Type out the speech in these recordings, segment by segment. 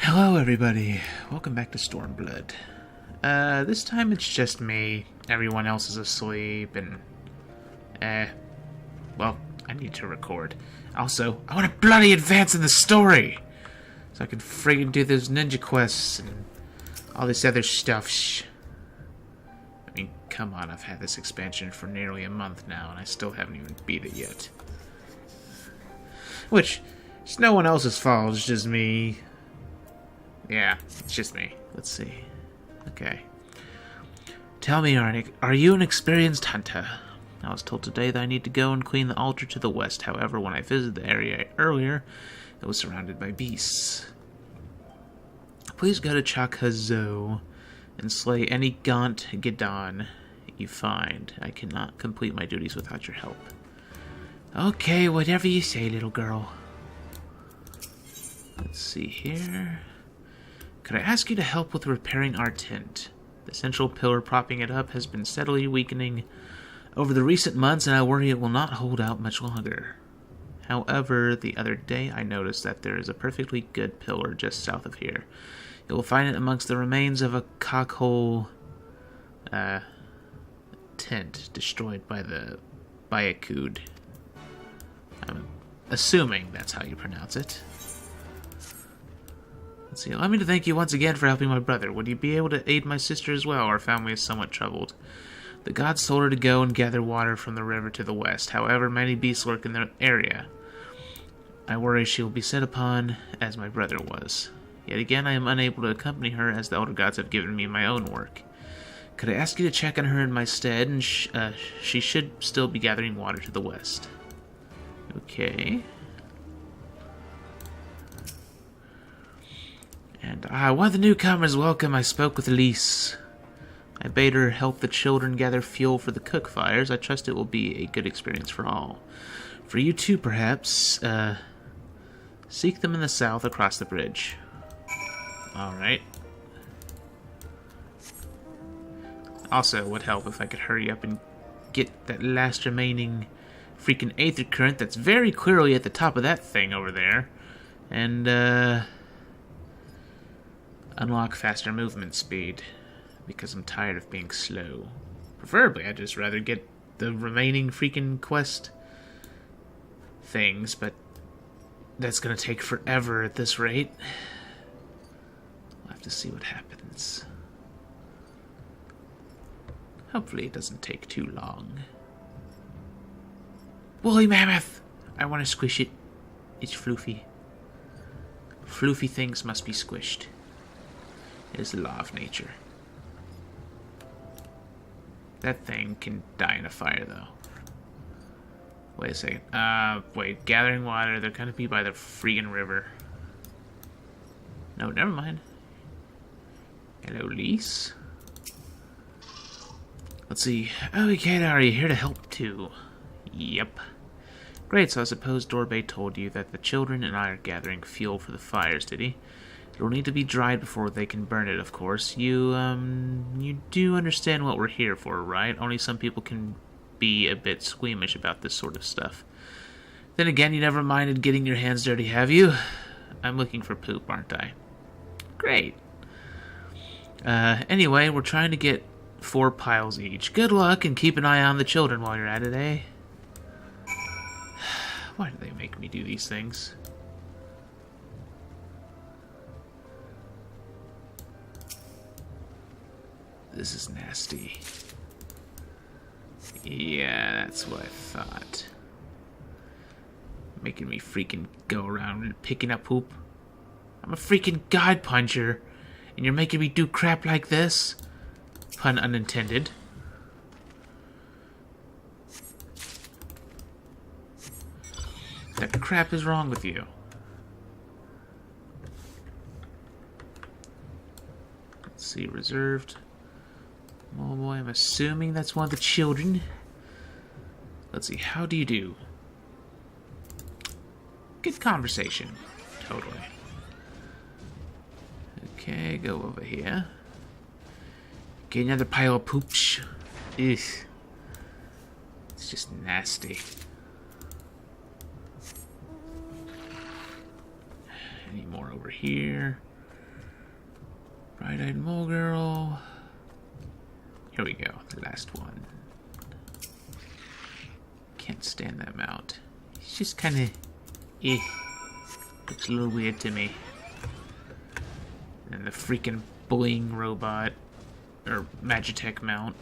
Hello everybody, welcome back to Stormblood. This time it's just me, everyone else is asleep, and, well, I need to record. Also, I want to bloody advance in the story! So I can friggin' do those ninja quests and all this other stuff. I mean, come on, I've had this expansion for nearly a month now, and I still haven't even beat it yet. Which, it's no one else's fault, it's just me. Yeah, it's just me. Let's see. Okay. Tell me, are you an experienced hunter? I was told today that I need to go and clean the altar to the west. However, when I visited the area earlier, it was surrounded by beasts. Please go to Chakazo and slay any gaunt Gedon you find. I cannot complete my duties without your help. Okay, whatever you say, little girl. Let's see here. Could I ask you to help with repairing our tent? The central pillar propping it up has been steadily weakening over the recent months, and I worry it will not hold out much longer. However, the other day I noticed that there is a perfectly good pillar just south of here. You will find it amongst the remains of a cockhole tent destroyed by the Byakud. I'm assuming that's how you pronounce it. Let's see, allow me to thank you once again for helping my brother. Would you be able to aid my sister as well? Our family is somewhat troubled. The gods told her to go and gather water from the river to the west. However, many beasts lurk in the area. I worry she will be set upon as my brother was. Yet again, I am unable to accompany her as the elder gods have given me my own work. Could I ask you to check on her in my stead? And she should still be gathering water to the west. Okay. And one of the newcomers, welcome. I spoke with Elise. I bade her help the children gather fuel for the cook fires. I trust it will be a good experience for all. For you too, perhaps. Seek them in the south across the bridge. Alright. Also, it would help if I could hurry up and get that last remaining freaking aether current that's very clearly at the top of that thing over there. And, unlock faster movement speed, because I'm tired of being slow. Preferably, I'd just rather get the remaining freaking quest things, but that's gonna take forever at this rate. We'll have to see what happens. Hopefully it doesn't take too long. Woolly mammoth! I want to squish it. It's floofy. Floofy things must be squished. It is the law of nature. That thing can die in a fire, though. Wait a second. Wait. Gathering water. They're gonna be by the freaking river. No, never mind. Hello, Lise. Let's see. Oh, Kata, are you here to help, too? Yep. Great, so I suppose Dorbay told you that the children and I are gathering fuel for the fires, did he? It'll need to be dried before they can burn it, of course. You do understand what we're here for, right? Only some people can be a bit squeamish about this sort of stuff. Then again, you never minded getting your hands dirty, have you? I'm looking for poop, aren't I? Great. Anyway, we're trying to get 4 piles each. Good luck, and keep an eye on the children while you're at it, eh? Why do they make me do these things? This is nasty. Yeah, that's what I thought. Making me freaking go around and picking up poop. I'm a freaking god puncher, and you're making me do crap like this? Pun unintended. What the crap is wrong with you? Let's see, reserved. Oh boy, I'm assuming that's one of the children. Let's see, how do you do? Good conversation. Totally. Okay, go over here. Get another pile of poops. Ugh. It's just nasty. Any more over here? Bright-eyed mole girl. Here we go, the last one. Can't stand that mount. It's just kind of, looks a little weird to me. And the freaking bling robot, or Magitech mount.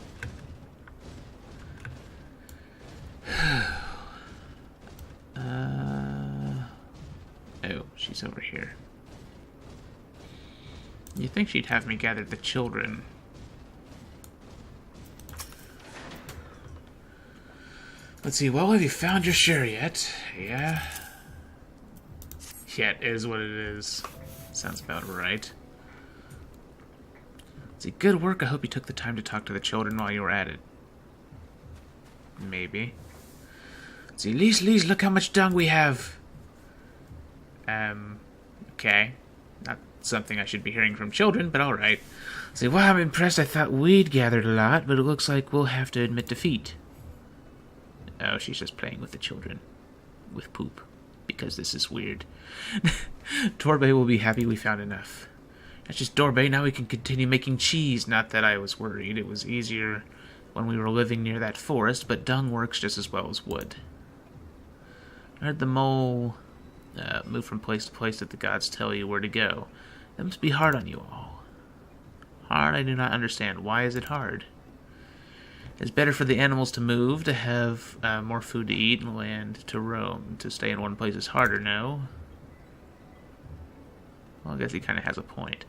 Oh, she's over here. You'd think she'd have me gather the children. Let's see, well, have you found your share yet? Yeah. Yet is what it is. Sounds about right. Let's see, good work. I hope you took the time to talk to the children while you were at it. Maybe. Let's see, Lise, look how much dung we have. Okay. Not something I should be hearing from children, but alright. See, well, I'm impressed. I thought we'd gathered a lot, but it looks like we'll have to admit defeat. Oh, she's just playing with the children. With poop. Because this is weird. Torbay will be happy we found enough. That's just Torbay. Now we can continue making cheese. Not that I was worried. It was easier when we were living near that forest, but dung works just as well as wood. I heard the mole move from place to place that the gods tell you where to go. That must be hard on you all. Hard? I do not understand. Why is it hard? It's better for the animals to move, to have more food to eat, and land to roam. To stay in one place is harder, no? Well, I guess he kind of has a point.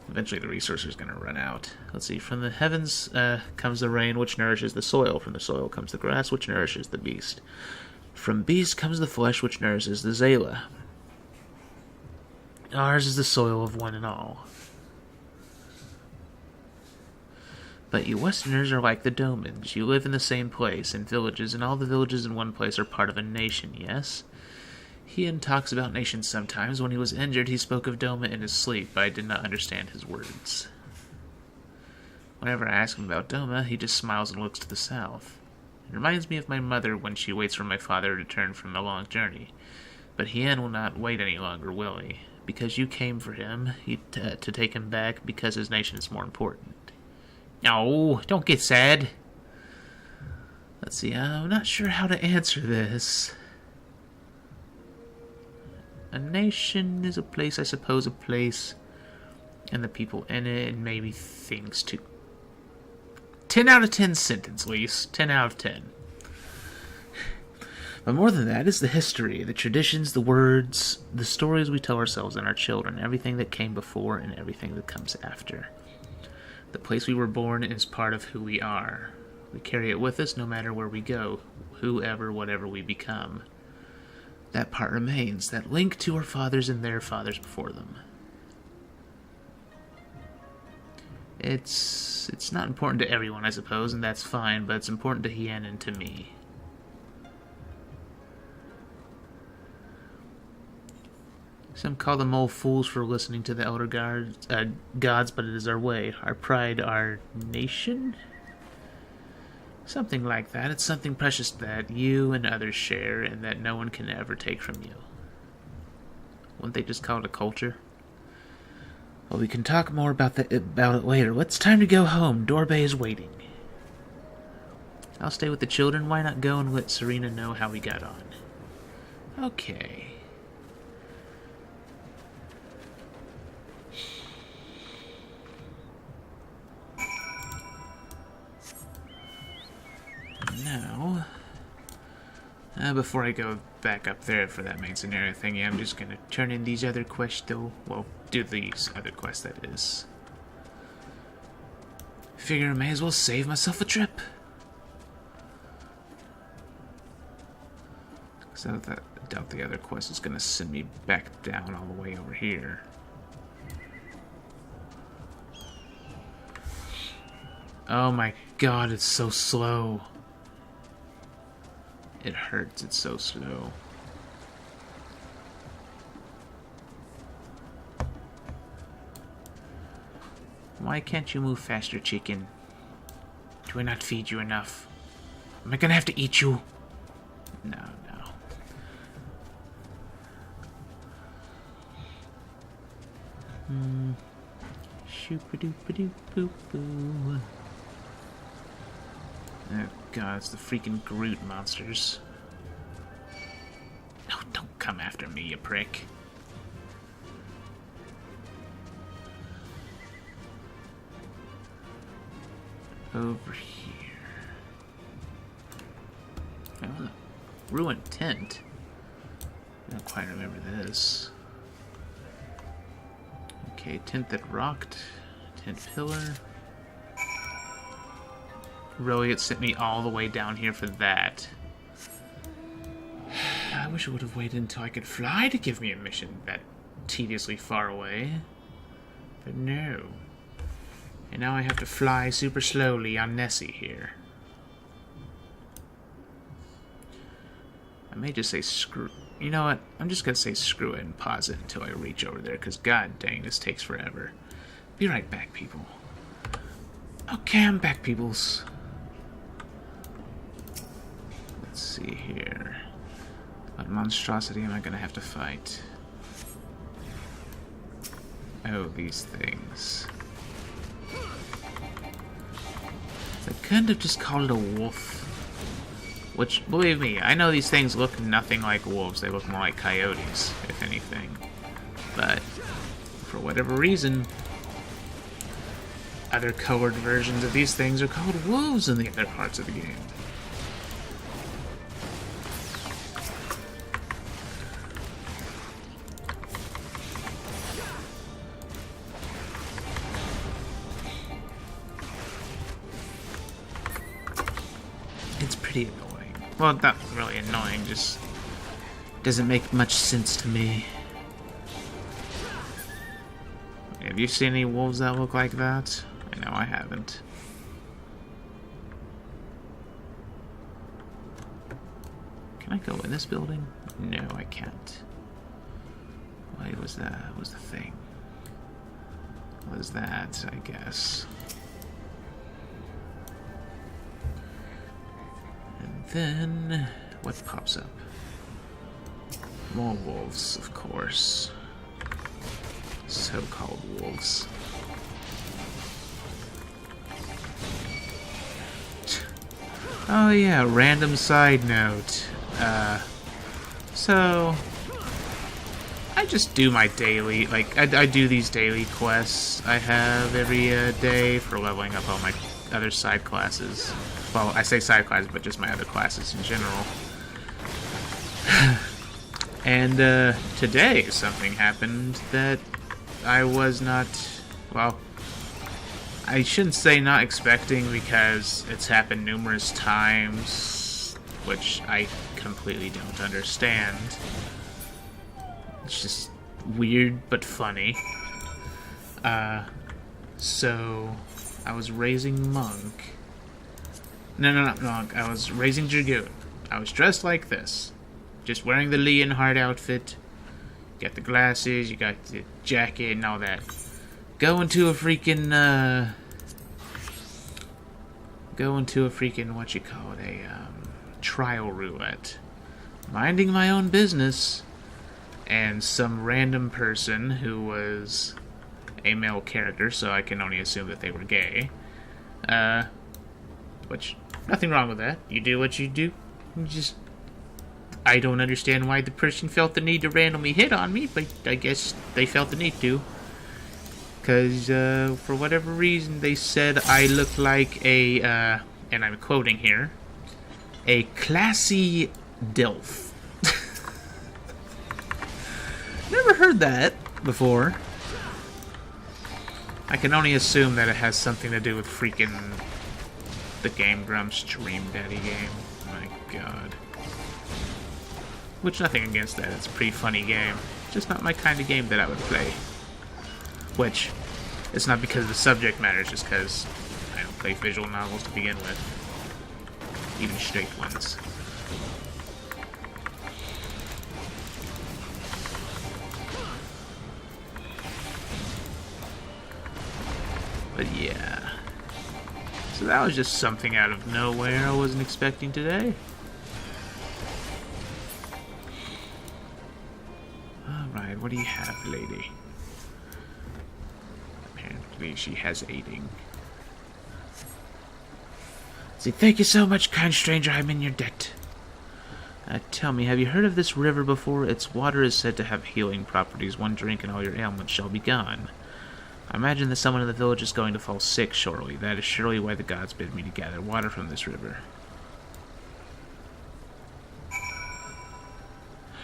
Eventually the resource is going to run out. Let's see, from the heavens comes the rain, which nourishes the soil. From the soil comes the grass, which nourishes the beast. From beast comes the flesh, which nourishes the Xaela. Ours is the soil of one and all. But you Westerners are like the Domans. You live in the same place, in villages, and all the villages in one place are part of a nation, yes? Ian talks about nations sometimes. When he was injured, he spoke of Doma in his sleep, but I did not understand his words. Whenever I ask him about Doma, he just smiles and looks to the south. It reminds me of my mother when she waits for my father to return from a long journey. But Hien will not wait any longer, will he? Because you came for him, to take him back, because his nation is more important. No, don't get sad. Let's see, I'm not sure how to answer this. A nation is a place, I suppose, a place, and the people in it, and maybe things too. 10 out of 10 sentence, Lise. 10 out of 10. But more than that is the history, the traditions, the words, the stories we tell ourselves and our children, everything that came before and everything that comes after. The place we were born is part of who we are. We carry it with us no matter where we go, whoever, whatever we become. That part remains, that link to our fathers and their fathers before them. It's not important to everyone, I suppose, and that's fine, but it's important to Hien and to me. Some call the mole fools for listening to the elder gods, but it is our way, our pride, our nation? Something like that. It's something precious that you and others share and that no one can ever take from you. Wouldn't they just call it a culture? Well, we can talk more about it later. It's time to go home. Torbay is waiting. I'll stay with the children. Why not go and let Serena know how we got on? Okay. Now, before I go back up there for that main scenario thingy, I'm just gonna turn in these other quests, though. Well, do these other quests, that is. Figure I may as well save myself a trip. So I doubt the other quest is gonna send me back down all the way over here. Oh my god, it's so slow. It hurts, it's so slow. Why can't you move faster, chicken? Do I not feed you enough? Am I gonna have to eat you? No. Shoopa-doop-a-doop-boop-boo. Oh god, it's the freaking Groot monsters. No, don't come after me, you prick. Over here. Oh, ruined tent. I don't quite remember this. Okay, tent that rocked. Tent pillar. Really, it sent me all the way down here for that. I wish it would have waited until I could fly to give me a mission that tediously far away. But no. And now I have to fly super slowly on Nessie here. I may just say screw... You know what? I'm just gonna say screw it and pause it until I reach over there, because god dang, this takes forever. Be right back, people. Okay, I'm back, peoples. Let's see here. What monstrosity am I gonna have to fight? Oh, these things. I couldn't have just called it a wolf. Which, believe me, I know these things look nothing like wolves. They look more like coyotes, if anything. But, for whatever reason, other colored versions of these things are called wolves in the other parts of the game. It's pretty annoying. Well, not really annoying, just doesn't make much sense to me. Have you seen any wolves that look like that? I know I haven't. Can I go in this building? No, I can't. Why was that? What was the thing? What was that, I guess? And then, what pops up? More wolves, of course. So-called wolves. Oh yeah, random side note. So I just do my daily, like, I do these daily quests I have every day for leveling up all my other side classes. Well, I say side classes, but just my other classes in general. And today something happened that I was not, well, I shouldn't say not expecting, because it's happened numerous times, which I completely don't understand. It's just weird but funny. So I was raising monk. No, not monk. I was raising dragoon. I was dressed like this, just wearing the Leonhard outfit. You got the glasses, you got the jacket, and all that. Going to a freaking, what you call it, a, trial roulette. Minding my own business, and some random person who was a male character, so I can only assume that they were gay. Which, nothing wrong with that. You do what you do. You just... I don't understand why the person felt the need to randomly hit on me, but I guess they felt the need to. Because, for whatever reason, they said I looked like a, and I'm quoting here, a classy DILF. Never heard that before. I can only assume that it has something to do with freaking the Game Grumps Dream Daddy game. My god. Which, nothing against that, it's a pretty funny game. Just not my kind of game that I would play. Which, it's not because the subject matter, it's just because I don't play visual novels to begin with. Even straight ones. But yeah. So that was just something out of nowhere I wasn't expecting today. Alright, what do you have, lady? Apparently Exactly, she has aiding. See, thank you so much, kind stranger. I'm in your debt. Tell me, have you heard of this river before? Its water is said to have healing properties. One drink and all your ailments shall be gone. I imagine that someone in the village is going to fall sick shortly. That is surely why the gods bid me to gather water from this river.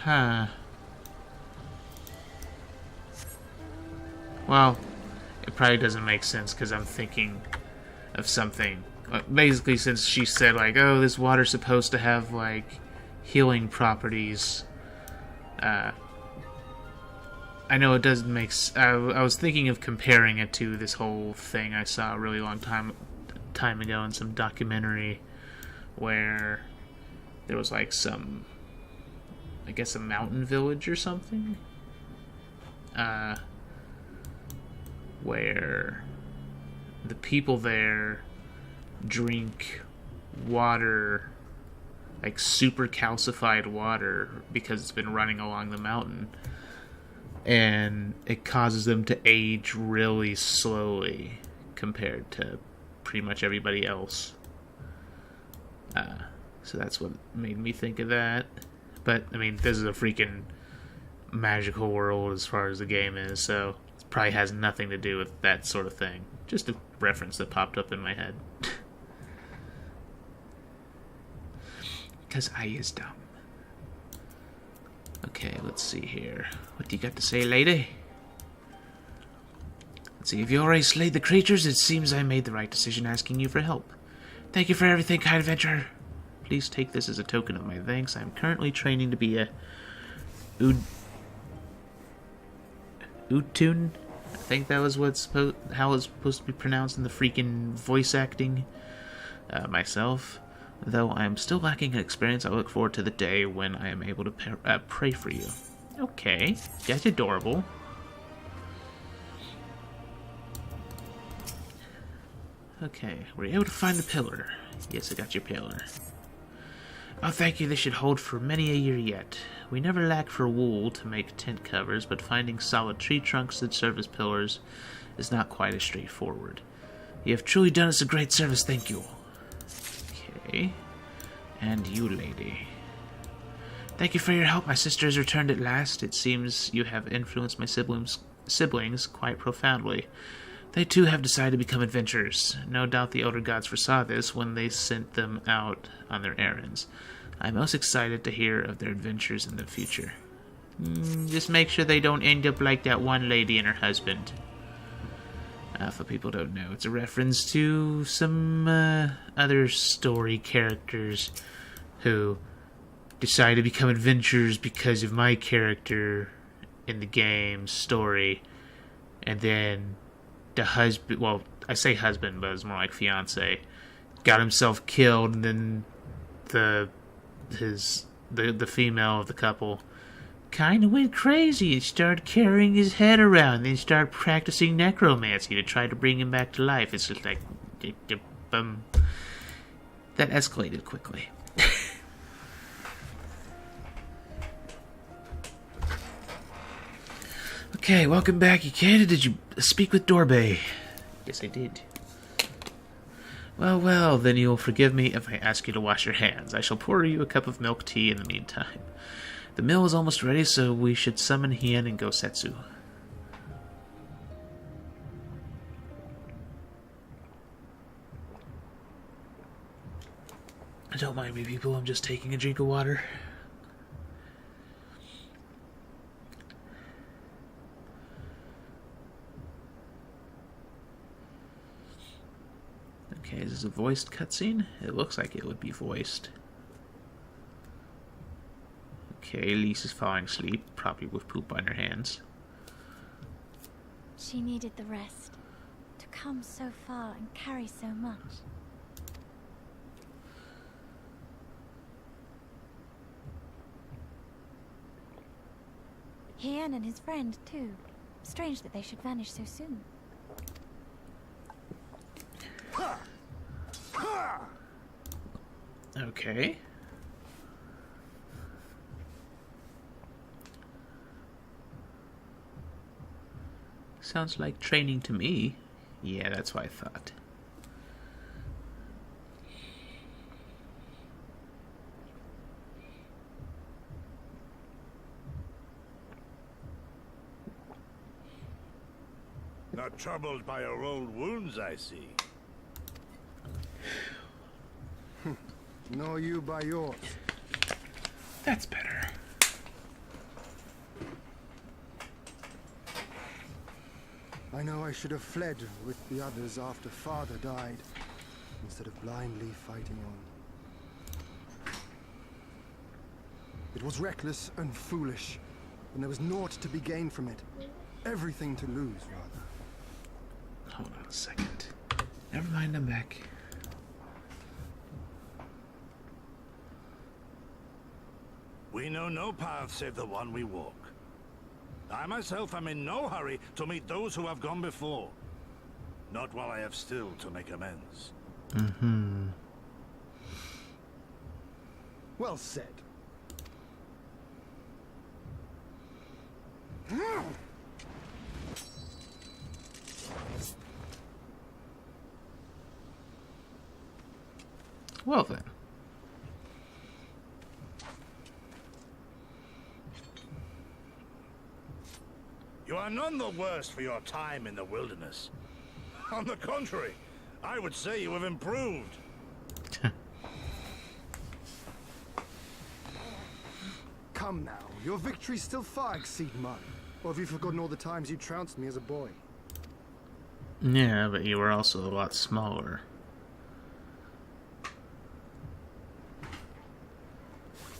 Huh. Well, it probably doesn't make sense because I'm thinking of something. Basically, since she said, like, oh, this water's supposed to have, like, healing properties. I know it doesn't make I was thinking of comparing it to this whole thing I saw a really long time ago in some documentary where there was, like, some, I guess, a mountain village or something, where the people there drink water, like super calcified water, because it's been running along the mountain, and it causes them to age really slowly compared to pretty much everybody else. So that's what made me think of that. But, I mean, this is a freaking magical world as far as the game is, so it probably has nothing to do with that sort of thing. Just a reference that popped up in my head. Because I is dumb. Okay, let's see here. What do you got to say, lady? Let's see, if you already slayed the creatures, it seems I made the right decision asking you for help. Thank you for everything, kind adventurer. Please take this as a token of my thanks. I am currently training to be a Utun. I think that was how it's supposed to be pronounced in the freaking voice acting. Myself. Though I am still lacking in experience, I look forward to the day when I am able to pray for you. Okay, that's adorable. Okay, were you able to find the pillar? Yes, I got your pillar. Oh, thank you, this should hold for many a year yet. We never lack for wool to make tent covers, but finding solid tree trunks that serve as pillars is not quite as straightforward. You have truly done us a great service, thank you. Okay, and you, lady. Thank you for your help. My sister has returned at last. It seems you have influenced my siblings quite profoundly. They too have decided to become adventurers. No doubt the elder gods foresaw this when they sent them out on their errands. I'm most excited to hear of their adventures in the future. Just make sure they don't end up like that one lady and her husband. For people who don't know, it's a reference to some other story characters who decide to become adventurers because of my character in the game's story, and then the husband, well, I say husband, but it's more like fiance, got himself killed, and then the female of the couple kind of went crazy and started carrying his head around, then started practicing necromancy to try to bring him back to life. It's just like, that escalated quickly. Okay, welcome back, you kid. Did you speak with Dorbay? Yes, I did. Well, well, then you'll forgive me if I ask you to wash your hands. I shall pour you a cup of milk tea in the meantime. The meal is almost ready, so we should summon Hien and Gosetsu. Don't mind me, people. I'm just taking a drink of water. Okay, is this a voiced cutscene? It looks like it would be voiced. Okay, Lise is falling asleep, probably with poop on her hands. She needed the rest. To come so far and carry so much. Hien and his friend, too. Strange that they should vanish so soon. Okay. Sounds like training to me. Yeah, that's what I thought. Not troubled by your old wounds, I see. Nor you by yours. That's better. I know I should have fled with the others after father died, instead of blindly fighting on. It was reckless and foolish, and there was naught to be gained from it. Everything to lose, rather. Hold on a second. Never mind, I'm back. We know no path save the one we walk. I myself am in no hurry to meet those who have gone before. Not while I have still to make amends. Mm-hmm. Well said. Well then. You are none the worse for your time in the wilderness. On the contrary, I would say you have improved. Come now, your victories still far exceed mine. Or have you forgotten all the times you trounced me as a boy? Yeah, but you were also a lot smaller.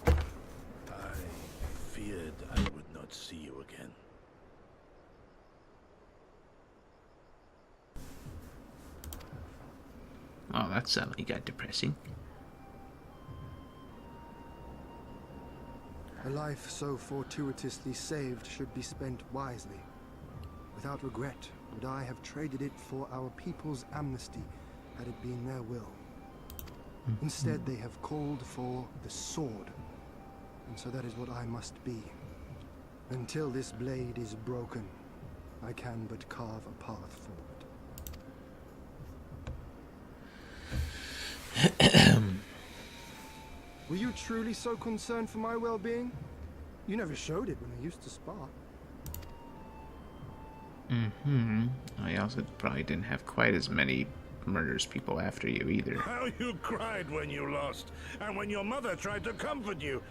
I feared I would not see you again. Oh, that suddenly got depressing. A life so fortuitously saved should be spent wisely. Without regret, would I have traded it for our people's amnesty had it been their will. Instead, they have called for the sword, and so that is what I must be. Until this blade is broken, I can but carve a path forward. Were you truly so concerned for my well-being? You never showed it when we used to spar. Mm-hmm. I also probably didn't have quite as many murders people after you either. How you cried when you lost, and when your mother tried to comfort you,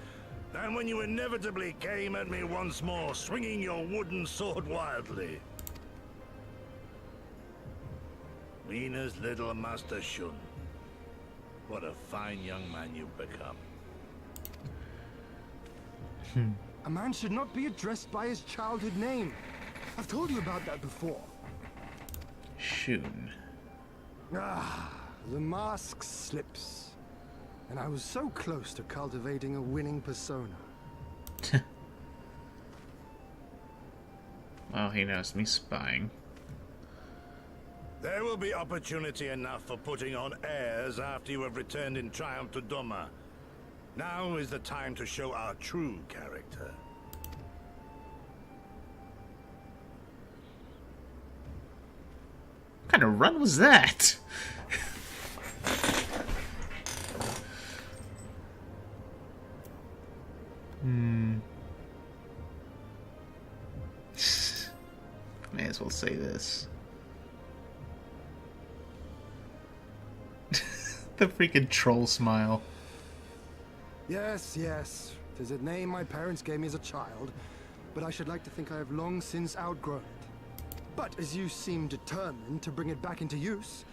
and when you inevitably came at me once more, swinging your wooden sword wildly. Mina's little Master Shun. What a fine young man you've become. A man should not be addressed by his childhood name. I've told you about that before. Shun. Ah, the mask slips. And I was so close to cultivating a winning persona. Well, he knows me spying. There will be opportunity enough for putting on airs after you have returned in triumph to Doma. Now is the time to show our true character. What kind of run was that? May as well say this. The freaking troll smile. Yes, yes. 'Tis a name my parents gave me as a child, but I should like to think I have long since outgrown it. But as you seem determined to bring it back into use,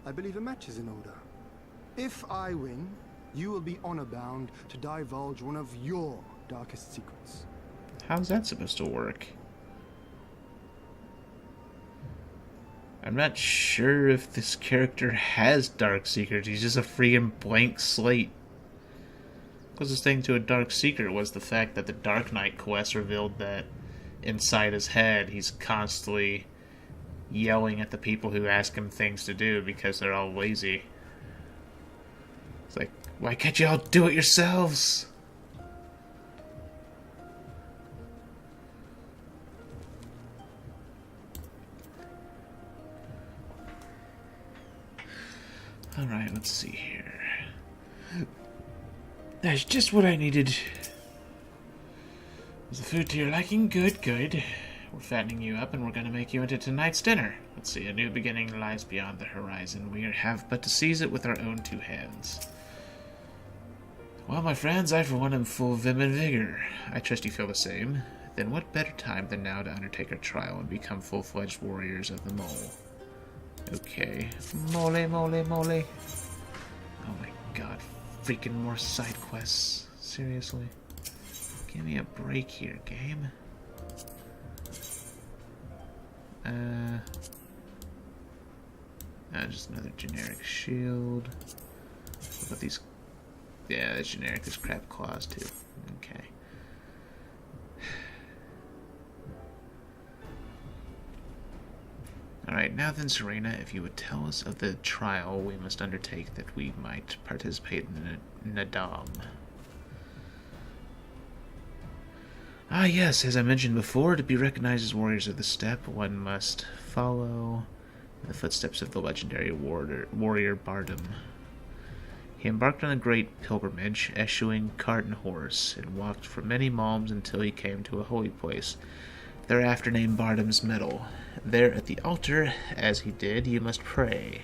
I believe a match is in order. If I win, you will be honor-bound to divulge one of your darkest secrets. How's that supposed to work? I'm not sure if this character has dark secrets. He's just a freaking blank slate. Closest thing to a dark secret was the fact that the Dark Knight quest revealed that inside his head he's constantly yelling at the people who ask him things to do because they're all lazy. It's like, why can't you all do it yourselves? Alright, let's see here. That's just what I needed. Is the food to your liking? Good, good. We're fattening you up and we're going to make you into tonight's dinner. Let's see, a new beginning lies beyond the horizon. We have but to seize it with our own two hands. Well, my friends, I for one am full of vim and vigor. I trust you feel the same. Then what better time than now to undertake our trial and become full-fledged warriors of the mole? Okay. Mole, mole, mole. Oh my god, freaking more side quests. Seriously? Give me a break here, game. Just another generic shield. What about these? Yeah, that's generic. There's crab claws too. Okay. Alright, now then, Serena, if you would tell us of the trial we must undertake that we might participate in Nadam. Ah, yes, as I mentioned before, to be recognized as warriors of the steppe, one must follow the footsteps of the legendary warrior Bardam. He embarked on a great pilgrimage, eschewing cart and horse, and walked for many malms until he came to a holy place, thereafter named Bardam's Meadow. There at the altar, as he did, you must pray.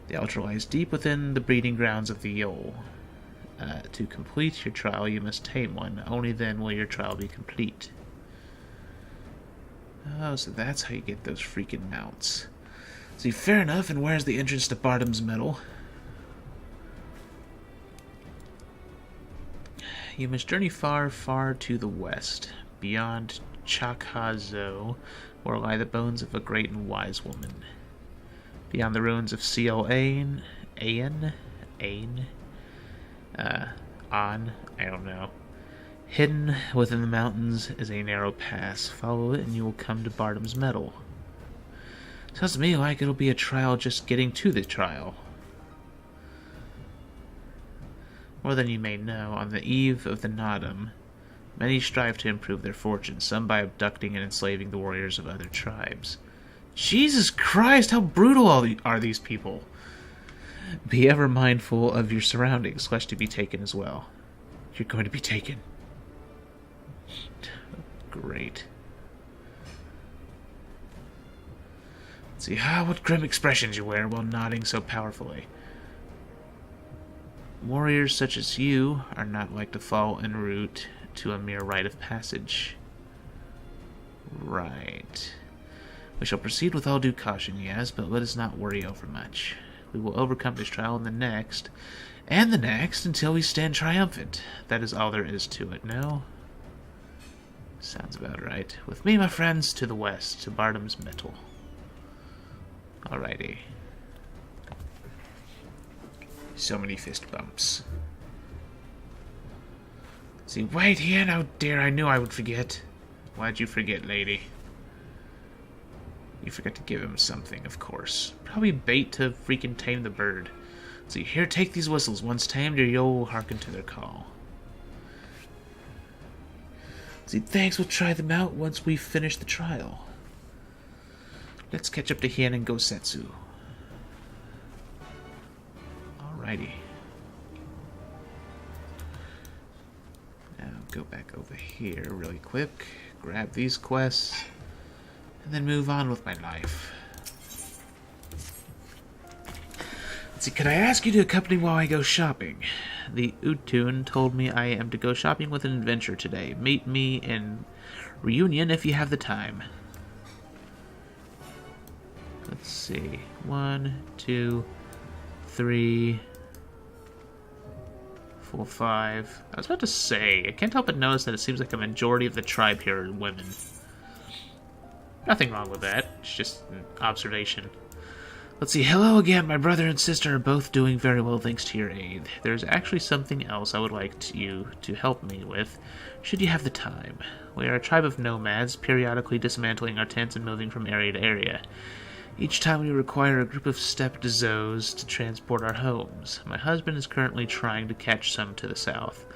The altar lies deep within the breeding grounds of the Yol. To complete your trial, you must tame one. Only then will your trial be complete. Oh, so that's how you get those freaking mounts. See, fair enough, and where's the entrance to Bardam's Meadow? You must journey far, far to the west, beyond Chakhazo, where lie the bones of a great and wise woman. Beyond the ruins of Ciel I don't know. Hidden within the mountains is a narrow pass. Follow it and you will come to Bardam's Meadow. Sounds to me like it'll be a trial just getting to the trial. More than you may know, on the eve of the Nadam, many strive to improve their fortune, some by abducting and enslaving the warriors of other tribes. Jesus Christ, how brutal are these people! Be ever mindful of your surroundings, lest you be taken as well. You're going to be taken. Great. Let's see, what grim expressions you wear while nodding so powerfully. Warriors such as you are not like to fall en route to a mere rite of passage. Right. We shall proceed with all due caution, yes, but let us not worry overmuch. We will overcome this trial and the next, until we stand triumphant. That is all there is to it, no? Sounds about right. With me, my friends, to the west, to Bardam's Meadow. Alrighty. So many fist bumps. See, wait here, now dear, I knew I would forget. Why'd you forget, lady? You forgot to give him something, of course. Probably bait to freaking tame the bird. See, here, take these whistles. Once tamed, you'll hearken to their call. See, thanks, we'll try them out once we finish the trial. Let's catch up to Hien and Gosetsu. Alrighty. Now, go back over here really quick. Grab these quests. And then move on with my life. Let's see, could I ask you to accompany while I go shopping? The Utun told me I am to go shopping with an adventure today. Meet me in Reunion if you have the time. Let's see. 1, 2, 3, 4, 5. I was about to say, I can't help but notice that it seems like a majority of the tribe here are women. Nothing wrong with that. It's just an observation. Let's see. Hello again. My brother and sister are both doing very well thanks to your aid. There's actually something else I would like you to help me with, should you have the time. We are a tribe of nomads, periodically dismantling our tents and moving from area to area. Each time we require a group of steppe Zos to transport our homes. My husband is currently trying to catch some to the south.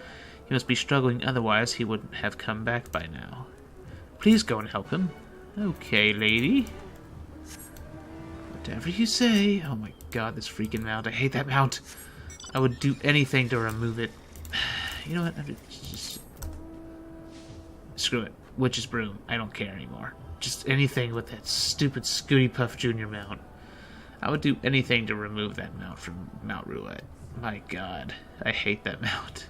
He must be struggling, otherwise he wouldn't have come back by now. Please go and help him. Okay, lady. Whatever you say. Oh my god, this freaking mount. I hate that mount. I would do anything to remove it. You know what? Just... Screw it. Witch's Broom. I don't care anymore. Just anything with that stupid Scooty Puff Jr. mount. I would do anything to remove that mount from Mount Roulette. My god. I hate that mount.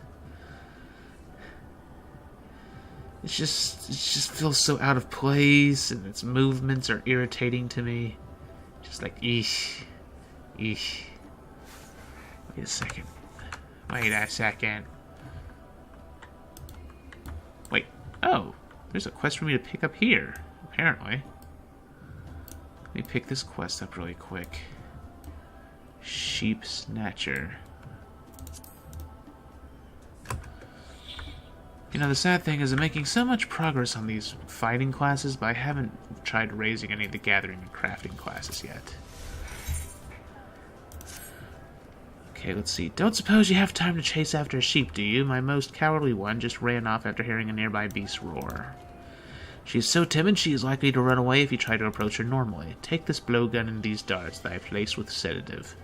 It just feels so out of place, and its movements are irritating to me. Just like, eesh. Eesh. Wait a second. Wait a second. Wait. Oh, there's a quest for me to pick up here, apparently. Let me pick this quest up really quick. Sheep Snatcher. You know, the sad thing is I'm making so much progress on these fighting classes, but I haven't tried raising any of the gathering and crafting classes yet. Okay, let's see. Don't suppose you have time to chase after a sheep, do you? My most cowardly one just ran off after hearing a nearby beast roar. She is so timid she is likely to run away if you try to approach her normally. Take this blowgun and these darts that I placed with sedative.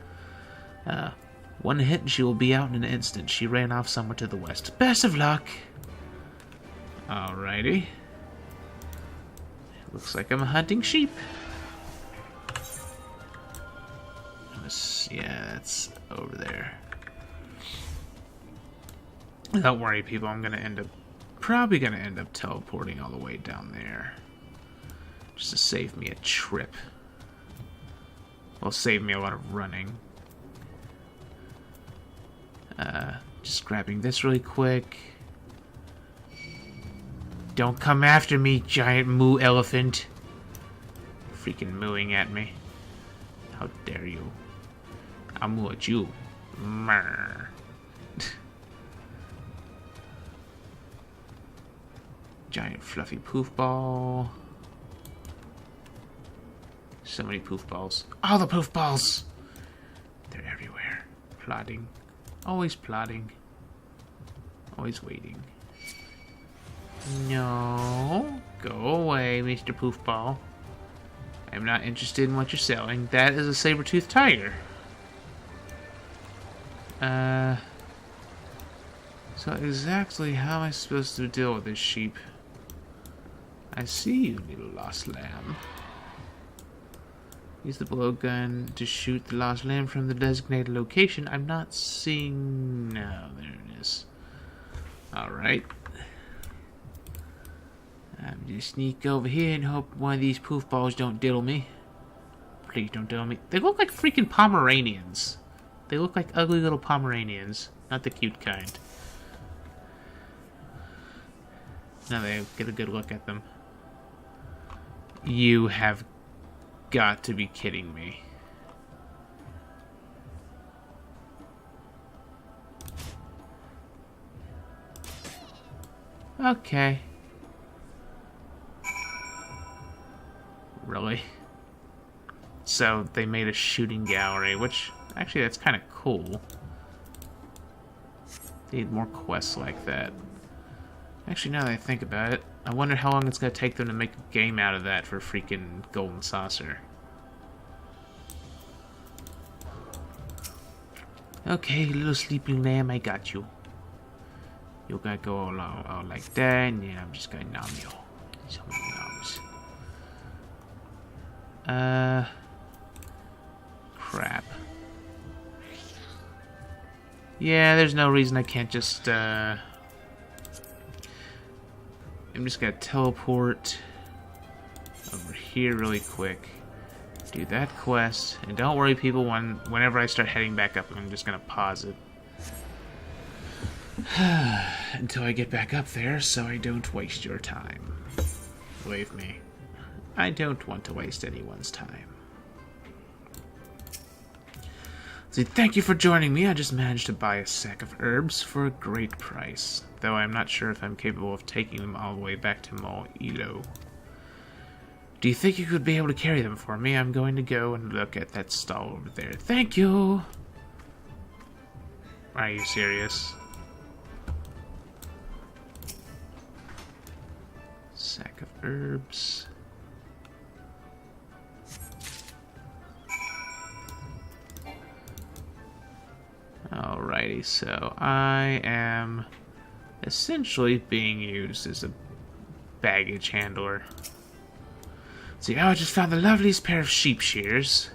One hit and she will be out in an instant. She ran off somewhere to the west. Best of luck! Alrighty. Looks like I'm hunting sheep. Yeah, that's over there. Don't worry, people. I'm probably gonna end up teleporting all the way down there, just to save me a trip. Well, save me a lot of running. Just grabbing this really quick. Don't come after me, giant moo elephant. Freaking mooing at me. How dare you? I'll moo at you. Mrr. Giant fluffy poof ball. So many poof balls. All the poof balls! They're everywhere. Plotting. Always plotting. Always waiting. No. Go away, Mr. Poof Ball. I'm not interested in what you're selling. That is a saber-toothed tiger. So exactly how am I supposed to deal with this sheep? I see you, little lost lamb. Use the blowgun to shoot the lost lamb from the designated location. I'm not seeing... No, there it is. Alright. I'm just sneak over here and hope one of these poof balls don't diddle me. Please don't diddle me. They look like freaking Pomeranians. They look like ugly little Pomeranians. Not the cute kind. Now they get a good look at them. You have got to be kidding me. Okay. Really? So they made a shooting gallery, which actually that's kind of cool. They need more quests like that. Actually, now that I think about it, I wonder how long it's going to take them to make a game out of that for freaking Golden Saucer. Okay, little sleeping lamb, I got you. You're going to go all like that, and then I'm just going to nom you. So many noms. Crap. Yeah, there's no reason I can't just, I'm just gonna teleport over here really quick, do that quest, and don't worry people, whenever I start heading back up, I'm just gonna pause it until I get back up there so I don't waste your time. Believe me, I don't want to waste anyone's time. So thank you for joining me. I just managed to buy a sack of herbs for a great price, though I'm not sure if I'm capable of taking them all the way back to Mol Ilo. Do you think you could be able to carry them for me? I'm going to go and look at that stall over there. Thank you! Are you serious? Sack of herbs. Okay, so I am essentially being used as a baggage handler. See, I just found the loveliest pair of sheep shears.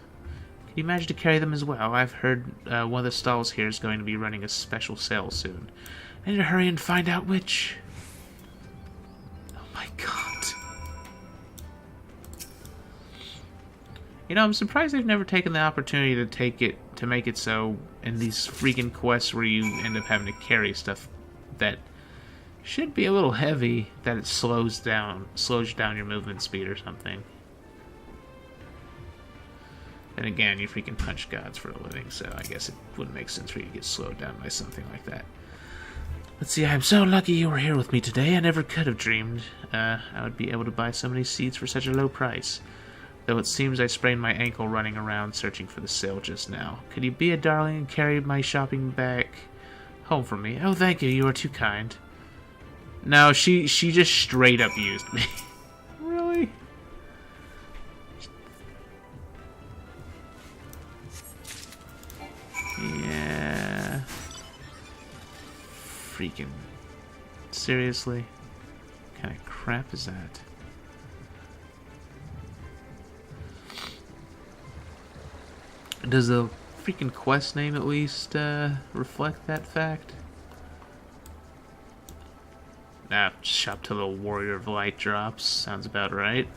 Can you manage to carry them as well? I've heard one of the stalls here is going to be running a special sale soon. I need to hurry and find out which. Oh my god. You know, I'm surprised they've never taken the opportunity to make it so in these freaking quests where you end up having to carry stuff that should be a little heavy, that it slows down your movement speed or something. And again, you freaking punch gods for a living, so I guess it wouldn't make sense for you to get slowed down by something like that. Let's see, I'm so lucky you were here with me today. I never could have dreamed I would be able to buy so many seeds for such a low price. Though it seems I sprained my ankle running around searching for the sale just now. Could you be a darling and carry my shopping bag home for me? Oh, thank you. You are too kind. No, she just straight up used me. Really? Yeah. Freaking. Seriously? What kind of crap is that? Does the freaking quest name at least reflect that fact? Nah, shop till the Warrior of Light drops. Sounds about right.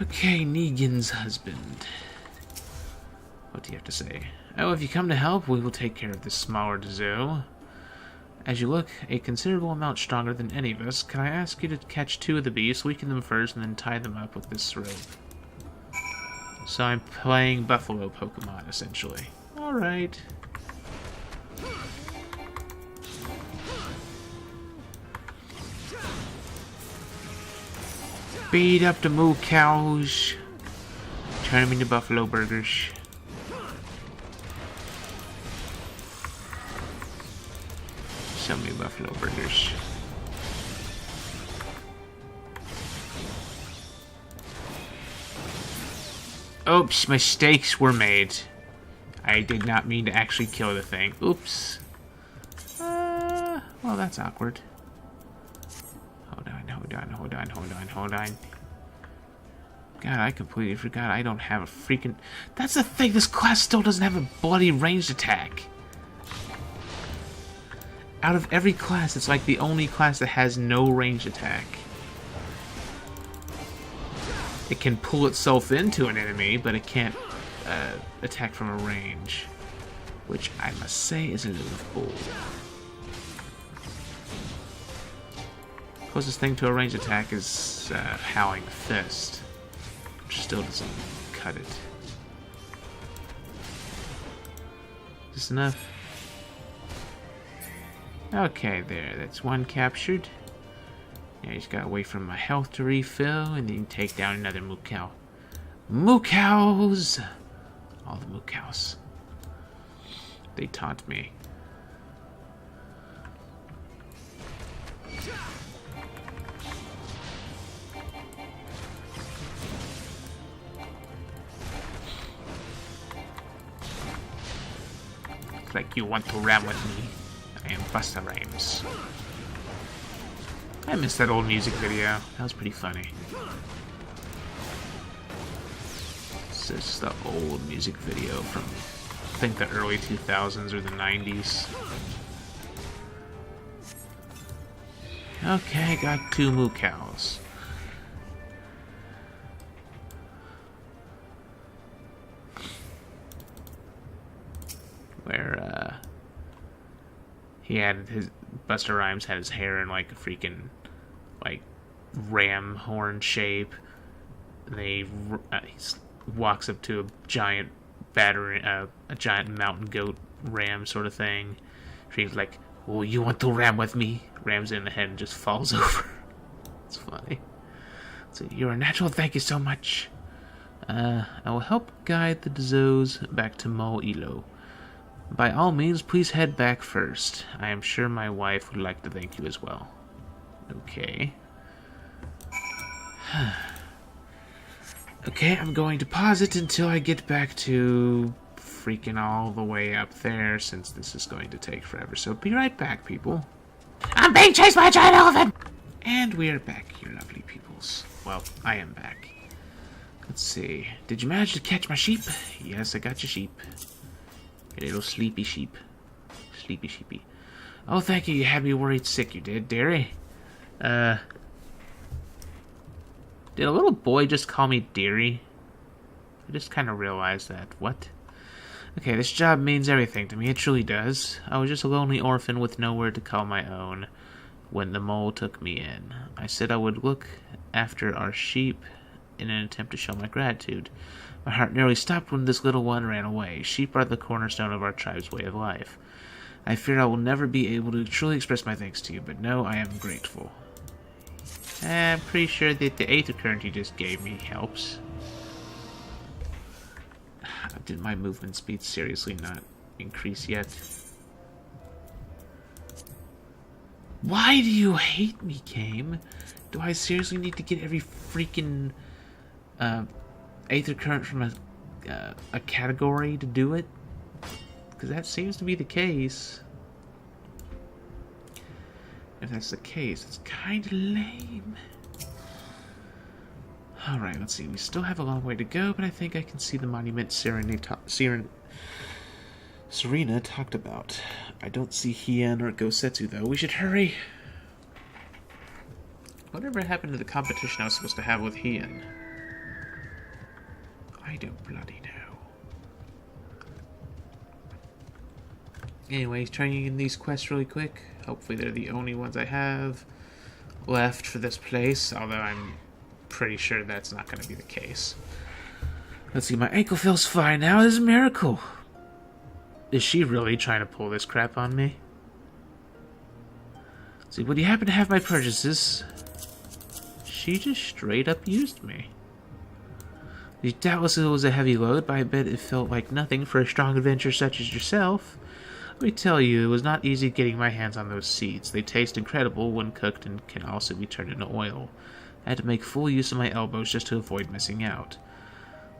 Okay, Negan's husband. What do you have to say? Oh, if you come to help, we will take care of this smaller zoo. As you look, a considerable amount stronger than any of us, can I ask you to catch 2 of the beasts, weaken them first, and then tie them up with this rope? So I'm playing Buffalo Pokemon, essentially. Alright. Beat up the moo cows. Turn them into buffalo burgers. So many buffalo burgers. Oops, mistakes were made. I did not mean to actually kill the thing. Oops. Well, that's awkward. Hold on. God, I completely forgot I don't have a freaking... That's the thing, this class still doesn't have a bloody ranged attack. Out of every class, it's like the only class that has no ranged attack. It can pull itself into an enemy, but it can't attack from a range. Which I must say is a little bull. Closest thing to a ranged attack is Howling Fist. Which still doesn't cut it. Just enough? Okay, there. That's one captured. Yeah, just gotta wait for my health to refill and then take down another moo cow. Moo cows! All the moo cows. They taunt me. Looks like you want to ram with me. I am Busta Rhymes. I missed that old music video. That was pretty funny. This is the old music video from, I think, the early 2000s or the 90s. Okay, got 2 moo cows. Where, he had his... Busta Rhymes had his hair in like a freaking like ram horn shape. And he walks up to a giant a giant mountain goat ram sort of thing. She's like, "Oh, you want to ram with me?" Rams it in the head and just falls over. It's funny. So you're a natural. Thank you so much. I will help guide the Dazos back to Mo Ilo. By all means, please head back first. I am sure my wife would like to thank you as well. Okay. Okay, I'm going to pause it until I get back to freaking all the way up there since this is going to take forever. So be right back, people. I'm being chased by a giant elephant! And we are back, you lovely peoples. Well, I am back. Let's see. Did you manage to catch my sheep? Yes, I got your sheep. A little sleepy sheep. Sleepy sheepy. Oh, thank you. You had me worried sick, you did, dearie. Did a little boy just call me dearie? I just kind of realized that. What? Okay, this job means everything to me. It truly does. I was just a lonely orphan with nowhere to call my own when the mole took me in. I said I would look after our sheep in an attempt to show my gratitude. My heart nearly stopped when this little one ran away. Sheep are the cornerstone of our tribe's way of life. I fear I will never be able to truly express my thanks to you, but no, I am grateful. I'm pretty sure that the Aether current you just gave me helps. Did my movement speed seriously not increase yet? Why do you hate me, game? Do I seriously need to get every freaking Aether current from a category to do it? Because that seems to be the case. If that's the case, it's kind of lame. Alright, let's see. We still have a long way to go, but I think I can see the monument Serena talked about. I don't see Hien or Gosetsu, though. We should hurry. Whatever happened to the competition I was supposed to have with Hien? I don't bloody know. Anyways, trying in these quests really quick. Hopefully they're the only ones I have left for this place, although I'm pretty sure that's not going to be the case. Let's see, my ankle feels fine now. This is a miracle. Is she really trying to pull this crap on me? Let's see, would you happen to have my purchases? She just straight up used me. Doubtless it was a heavy load, but I bet it felt like nothing for a strong adventurer such as yourself. Let me tell you, it was not easy getting my hands on those seeds. They taste incredible when cooked and can also be turned into oil. I had to make full use of my elbows just to avoid missing out.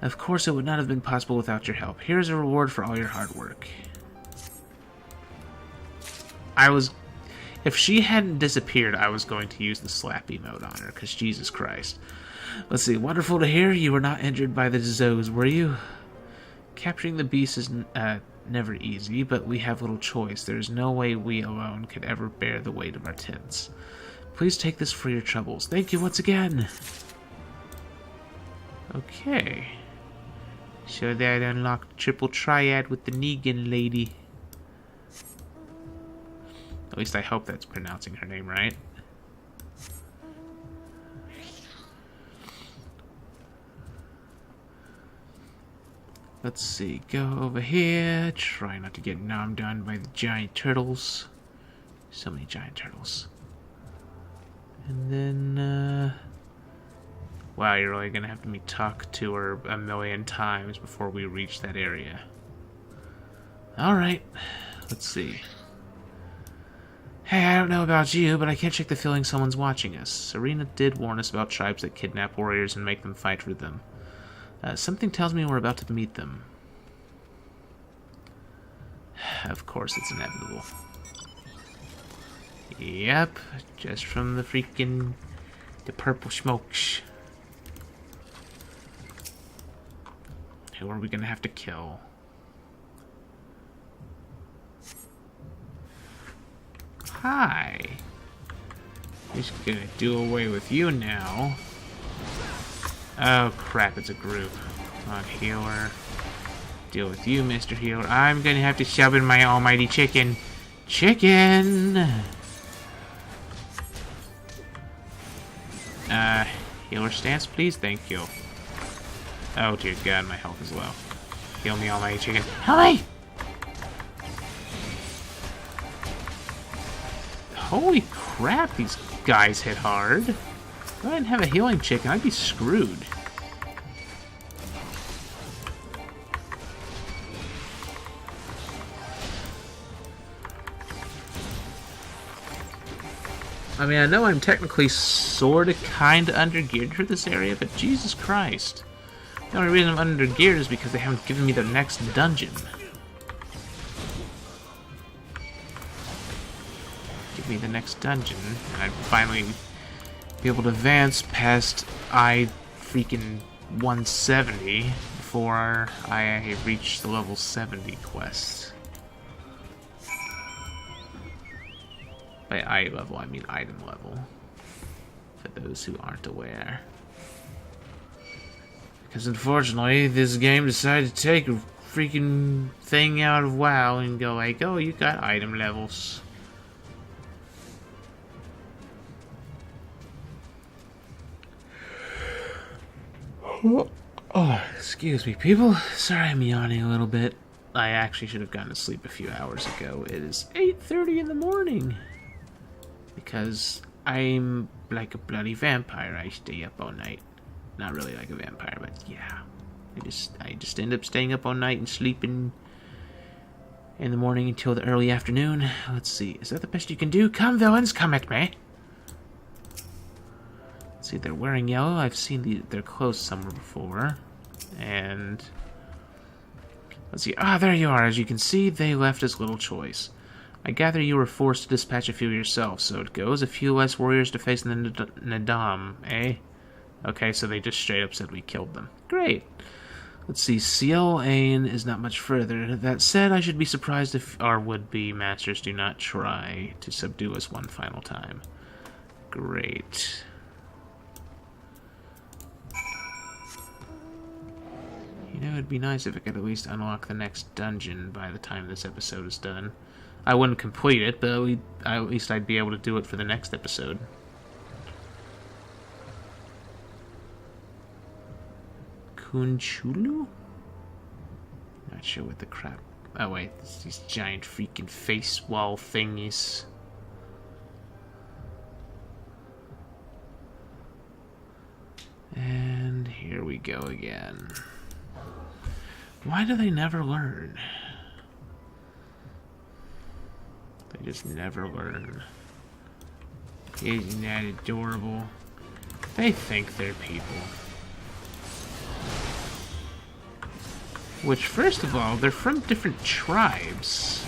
Of course, it would not have been possible without your help. Here is a reward for all your hard work. If she hadn't disappeared, I was going to use the slap emote on her, because Jesus Christ. Let's see, wonderful to hear. You were not injured by the Zoes, were you? Capturing the beast is never easy, but we have little choice. There is no way we alone could ever bear the weight of our tents. Please take this for your troubles. Thank you once again. Okay. So that unlocked triple triad with the Negan lady. At least I hope that's pronouncing her name right. Let's see, go over here. Try not to get nommed on by the giant turtles. So many giant turtles. And then, wow, you're really gonna have to talk to her a million times before we reach that area. Alright, let's see. Hey, I don't know about you, but I can't shake the feeling someone's watching us. Serena did warn us about tribes that kidnap warriors and make them fight for them. Something tells me we're about to meet them. Of course, it's inevitable. Yep, just from the purple smokes. Who are we gonna have to kill? Hi. Just gonna do away with you now. Oh crap, it's a group. Come on, healer. Deal with you, Mr. Healer. I'm gonna have to shove in my almighty chicken. Chicken! Healer stance, please? Thank you. Oh dear god, my health is low. Heal me, almighty chicken. Help me! Holy crap, these guys hit hard. If I didn't have a healing chicken, I'd be screwed. I mean, I know I'm technically sorta kinda under geared for this area, but Jesus Christ. The only reason I'm under-geared is because they haven't given me the next dungeon. Give me the next dungeon, and I'd finally be able to advance past freaking 170 before I reach the level 70 quest. By eye level, I mean item level. For those who aren't aware. Because unfortunately, this game decided to take a freaking thing out of WoW and go like, oh, you got item levels. Oh, excuse me, people. Sorry I'm yawning a little bit. I actually should have gone to sleep a few hours ago. It is 8:30 in the morning. Because I'm like a bloody vampire. I stay up all night. Not really like a vampire, but yeah. I just end up staying up all night and sleeping in the morning until the early afternoon. Let's see. Is that the best you can do? Come, villains, come at me. Let's see, they're wearing yellow. I've seen their clothes somewhere before. And let's see. Ah, there you are. As you can see, they left us little choice. I gather you were forced to dispatch a few yourself, so it goes. A few less warriors to face in the Nadam, eh? Okay, so they just straight up said we killed them. Great. Let's see, Ciel Ain is not much further. That said, I should be surprised if our would-be masters do not try to subdue us one final time. Great. You know, it'd be nice if I could at least unlock the next dungeon by the time this episode is done. I wouldn't complete it, but at least I'd be able to do it for the next episode. Kunchulu? Not sure what the crap... Oh wait, it's these giant freaking face wall thingies. And here we go again. Why do they never learn? They just never learn. Isn't that adorable? They think they're people. Which, first of all, they're from different tribes.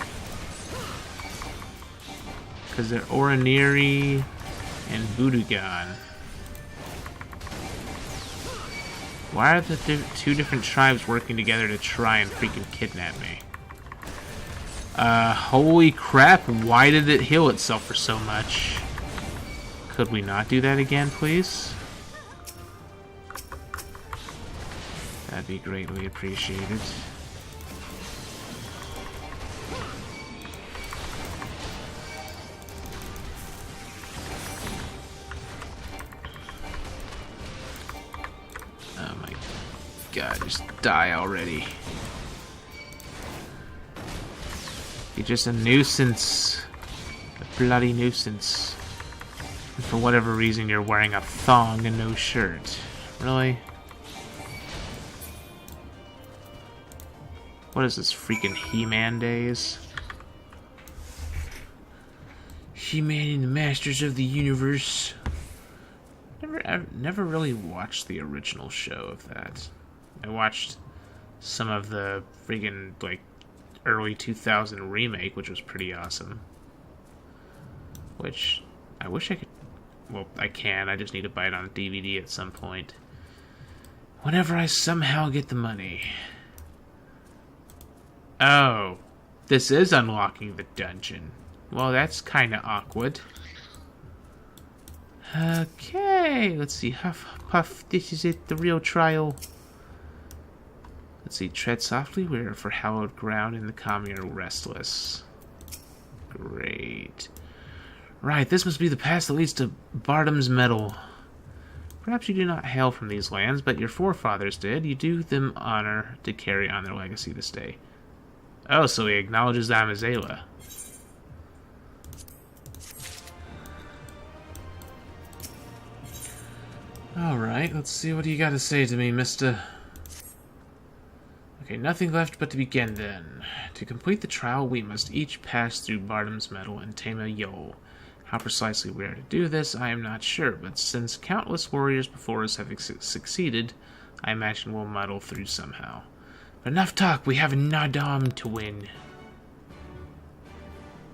Because they're Oraniri and Budugan. Why are the two different tribes working together to try and freaking kidnap me? Holy crap, why did it heal itself for so much? Could we not do that again, please? That'd be greatly appreciated. Oh my god, just die already. You're just a nuisance. A bloody nuisance. And for whatever reason, you're wearing a thong and no shirt. Really? What is this, freaking He-Man days? He-Man and the Masters of the Universe. I've never really watched the original show of that. I watched some of the freaking, like, early 2000 remake, which was pretty awesome. Which, I wish I could... Well, I can. I just need to buy it on DVD at some point. Whenever I somehow get the money. Oh, this is unlocking the dungeon. Well, that's kind of awkward. Okay, let's see. Hufflepuff, this is it, the real trial. Let's see. Tread softly. We are for hallowed ground, and the calm are restless. Great. Right, this must be the path that leads to Bardam's Medal. Perhaps you do not hail from these lands, but your forefathers did. You do them honor to carry on their legacy this day. Oh, so he acknowledges I'm Xaela. Alright, let's see what you got to say to me, mister. Okay, nothing left but to begin then. To complete the trial, we must each pass through Bardam's Medal and tame a Yol. How precisely we are to do this, I am not sure, but since countless warriors before us have succeeded, I imagine we'll muddle through somehow. But enough talk, we have Nadam to win.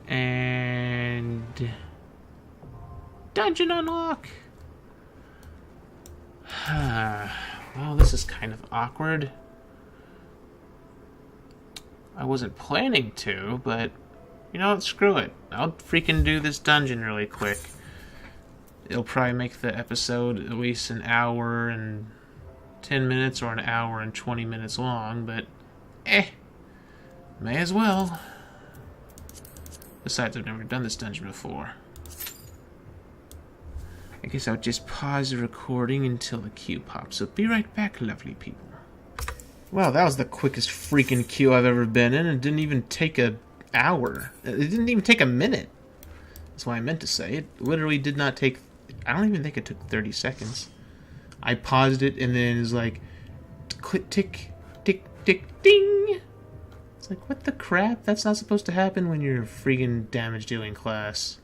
And... dungeon unlock! Well, this is kind of awkward. I wasn't planning to, but... you know what, screw it. I'll freaking do this dungeon really quick. It'll probably make the episode at least an hour and 10 minutes or an hour and 20 minutes long, but may as well. Besides, I've never done this dungeon before. I guess I'll just pause the recording until the queue pops. So be right back, lovely people. Well, that was the quickest freaking queue I've ever been in, and it didn't even take an hour. It didn't even take a minute. That's what I meant to say. It literally did not take... I don't even think it took 30 seconds. I paused it, and then it was like... click, tick, tick, tick, ding! It's like, what the crap? That's not supposed to happen when you're a freaking damage-dealing class.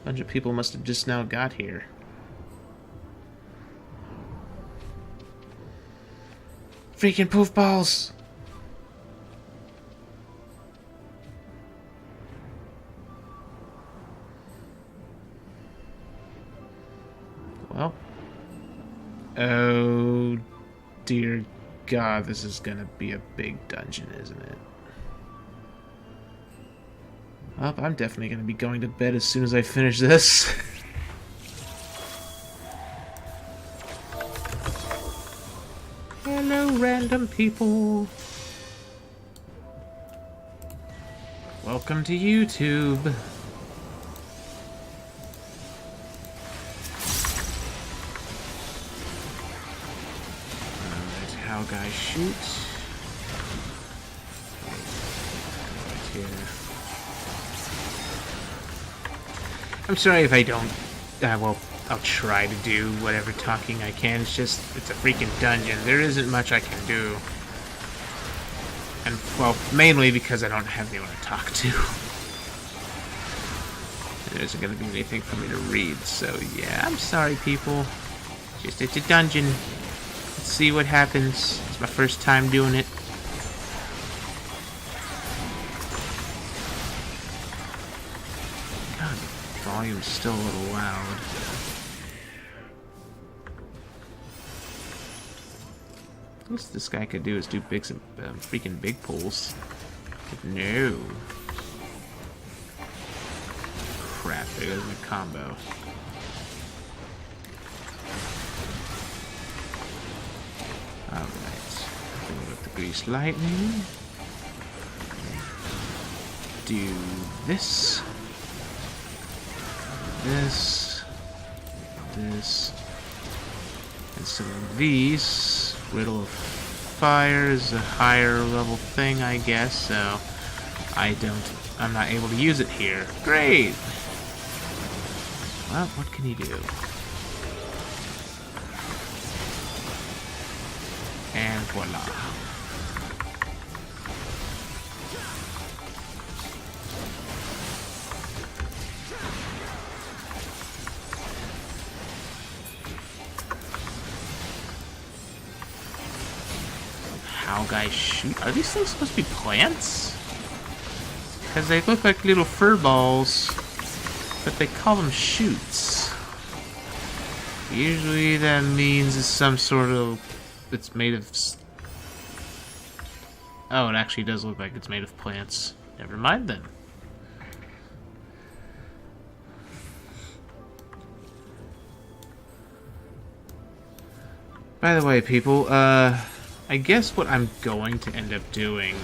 A bunch of people must have just now got here. Freaking poof balls! Well. Oh, dear God, this is gonna be a big dungeon, isn't it? Well, I'm definitely gonna be going to bed as soon as I finish this. Hello, random people. Welcome to YouTube. Alright, how guys shoot. Right here. I'm sorry if I don't. Well, I'll try to do whatever talking I can. It's just, it's a freaking dungeon. There isn't much I can do. And, well, mainly because I don't have anyone to talk to. There isn't going to be anything for me to read, so yeah, I'm sorry, people. Just, it's a dungeon. Let's see what happens. It's my first time doing it. God, the volume's still a little loud. At least this guy could do is do big, freaking big pulls. But no. Crap, there goes my combo. Alright. With the grease lightning. Do this. This. This. And some of these. Riddle of Fire is a higher level thing, I guess, so I'm not able to use it here. Great! Well, what can you do? And voila. How guys shoot? Are these things supposed to be plants? Because they look like little fur balls, but they call them shoots. Usually that means it's some sort of... it's made of... oh, it actually does look like it's made of plants. Never mind then. By the way, people, I guess what I'm going to end up doing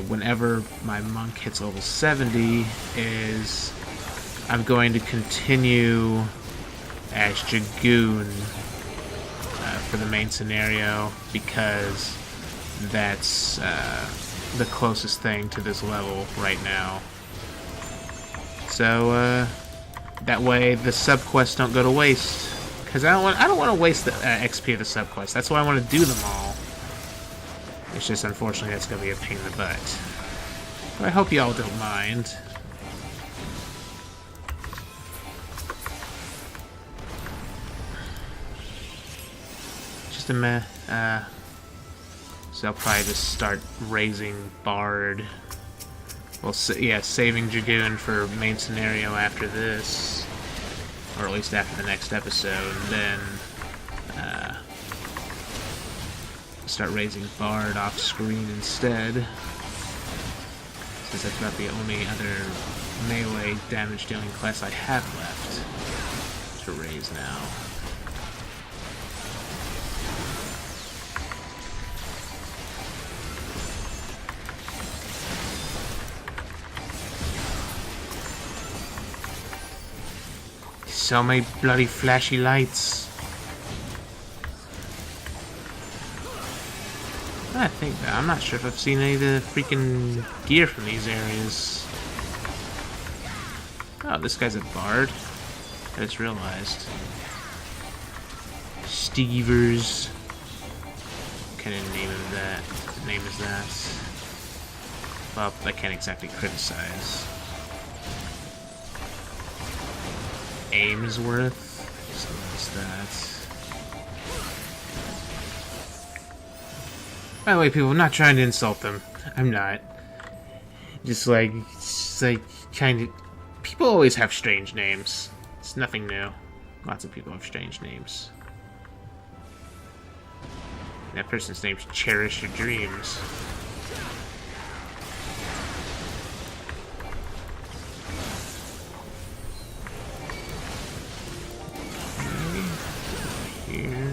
whenever my monk hits level 70 is I'm going to continue as Dragoon for the main scenario because that's the closest thing to this level right now. So that way the subquests don't go to waste. Because I don't want to waste the XP of the subquest. That's why I want to do them all. It's just, unfortunately, that's going to be a pain in the butt. But I hope y'all don't mind. just a meh. So I'll probably just start raising Bard. Well, yeah, saving Dragoon for main scenario after this. Or at least after the next episode. And then start raising Bard off screen instead. Since that's about the only other melee damage dealing class I have left to raise now. So many bloody flashy lights. I think that I'm not sure if I've seen any of the freaking gear from these areas. Oh, this guy's a bard. I just realized. Stevers. What kind of name is that? What name is that? Well, I can't exactly criticize. Amesworth. So what's that? By the way, people, I'm not trying to insult them. I'm not. Just like kind of. People always have strange names. It's nothing new. Lots of people have strange names. That person's name's Cherish Your Dreams. Here.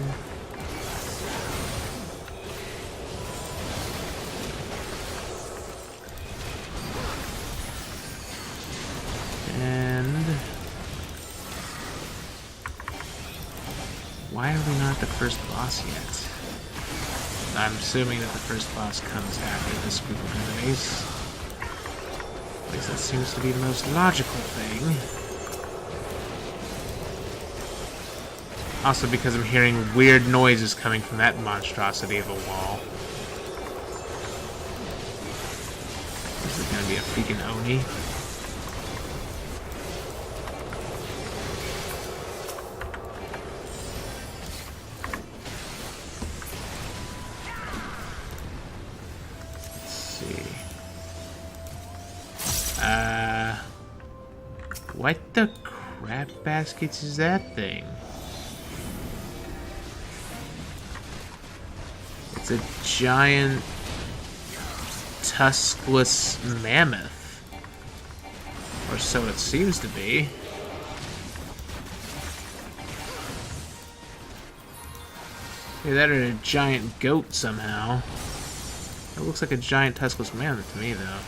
And why are we not the first boss yet? I'm assuming that the first boss comes after this group of enemies. At least that seems to be the most logical thing. Also because I'm hearing weird noises coming from that monstrosity of a wall. Is it gonna be a freaking Oni? What the crap baskets is that thing? It's a giant tuskless mammoth. Or so it seems to be. Either that or a giant goat somehow. It looks like a giant tuskless mammoth to me though.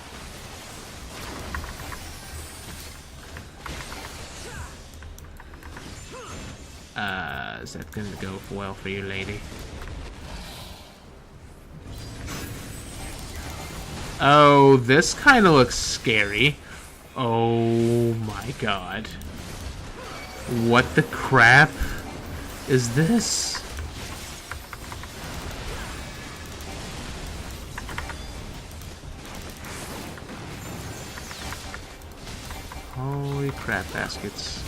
Is that gonna go well for you, lady? Oh, this kind of looks scary. Oh my god. What the crap is this? Holy crap baskets.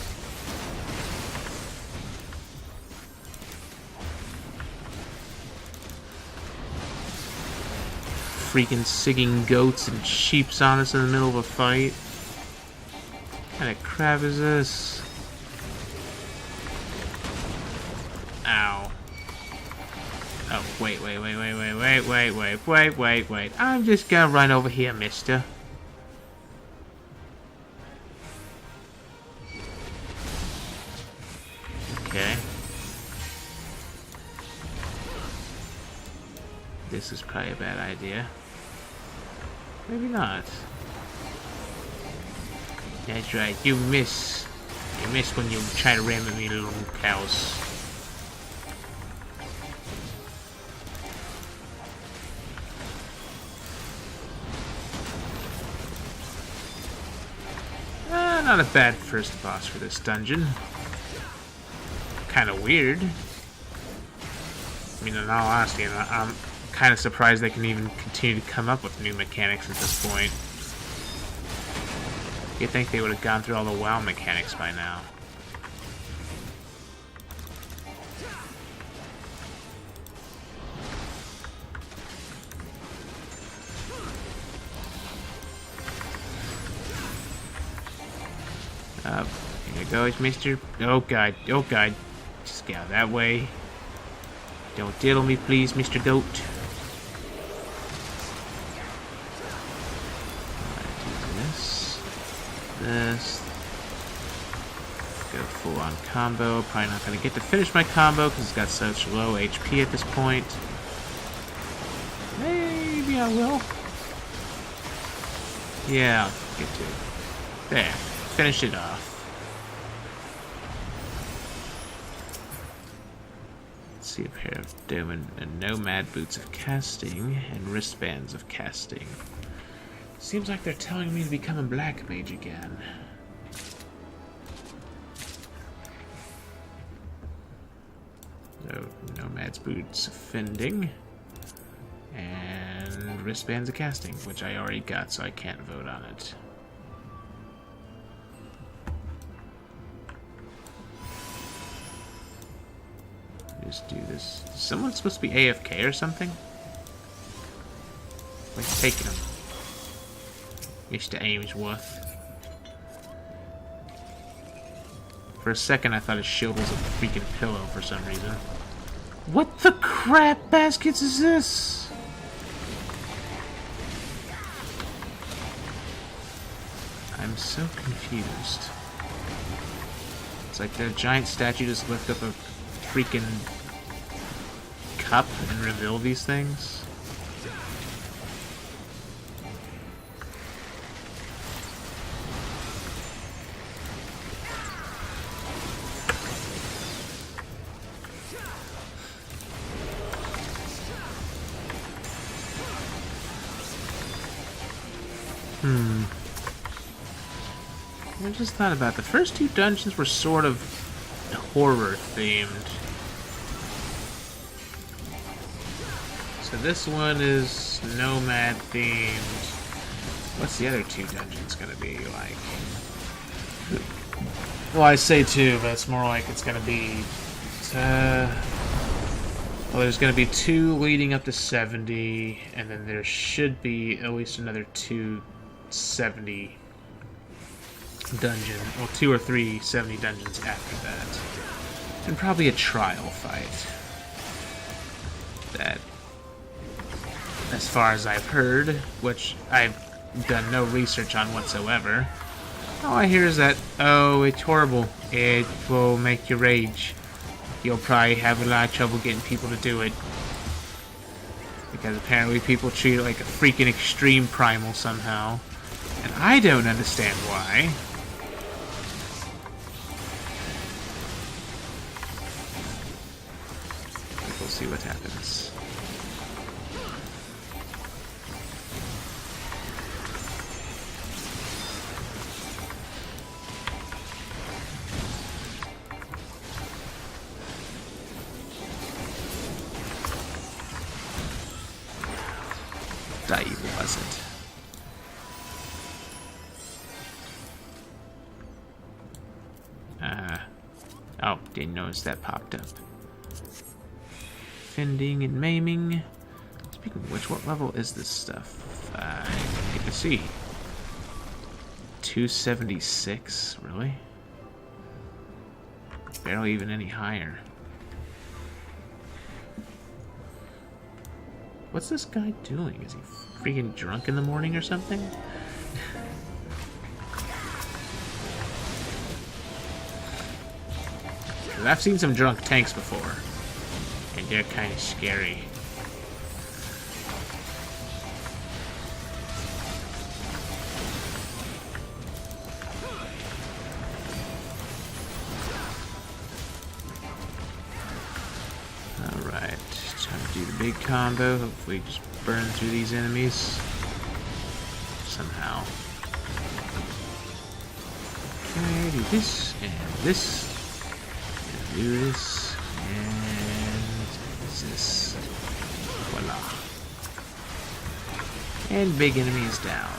Freaking sigging goats and sheeps on us in the middle of a fight. What kind of crap is this? Ow. Oh, wait. I'm just gonna run over here, mister. Okay. This is probably a bad idea. Maybe not. That's right, you miss. You miss when you try to ram at me, little cows. Not a bad first boss for this dungeon. Kinda weird. I mean, in all honesty, I'm kind of surprised they can even continue to come up with new mechanics at this point. You'd think they would have gone through all the WoW mechanics by now. goes, mister. Oh, God. Oh, God. Just get out of that way. Don't diddle me, please, Mr. Goat. This. Go full on combo. Probably not going to get to finish my combo because it's got such low HP at this point. Maybe I will. Yeah, I'll get to it. There. Finish it off. Let's see a pair of nomad boots of casting and wristbands of casting. Seems like they're telling me to become a black mage again. So, nomad's boots of fending. And wristbands of casting, which I already got, so I can't vote on it. Just do this. Is someone supposed to be AFK or something? What's taking him? Mr. Amesworth. For a second I thought his shield was a freaking pillow for some reason. What the crap baskets is this? I'm so confused. It's like the giant statue just lift up a freaking cup and reveal these things. I just thought about the first two dungeons were sort of horror themed. So this one is nomad themed. What's the other two dungeons gonna be like? Well, I say two, but it's more like it's gonna be well, there's gonna be two leading up to 70, and then there should be at least another 270 dungeon, well, 2 or 3 70 dungeons after that, and probably a trial fight. That, as far as I've heard, which I've done no research on whatsoever, all I hear is that, oh, it's horrible, it will make you rage. You'll probably have a lot of trouble getting people to do it. Because apparently people treat it like a freaking extreme primal somehow. And I don't understand why. We'll see what happens. That even wasn't. Oh, didn't notice that popped up. Fending and maiming. Speaking of which, what level is this stuff? I need to see. 276? Really? Barely even any higher. What's this guy doing? Is he freaking drunk in the morning or something? Because I've seen some drunk tanks before, and they're kind of scary. Alright, time to do the big combo. Hopefully just burn through these enemies somehow. Okay, do this and this. And do this and this. Voila. And big enemy is down.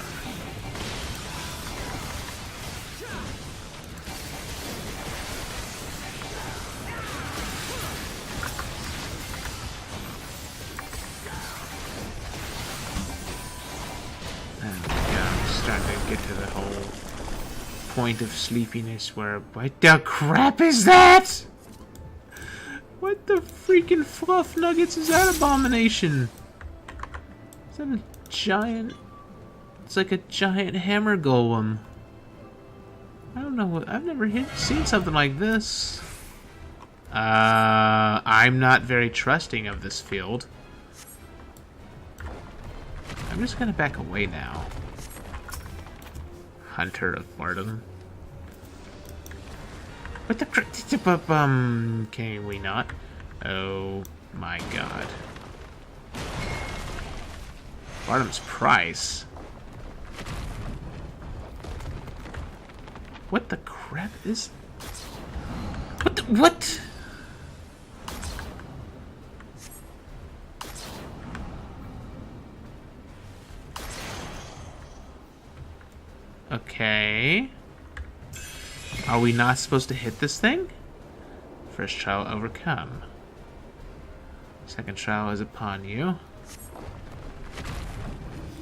Get to the whole point of sleepiness where... What the crap is that? What the freaking fluff nuggets is that abomination? Is that a giant... It's like a giant hammer golem. I don't know what... I've never seen something like this. I'm not very trusting of this field. I'm just gonna back away now. Hunter of Martyrdom. What the can we not? Oh my god. Martyrdom's price. What the crap is... What the... What? Okay. Are we not supposed to hit this thing? First trial overcome. Second trial is upon you.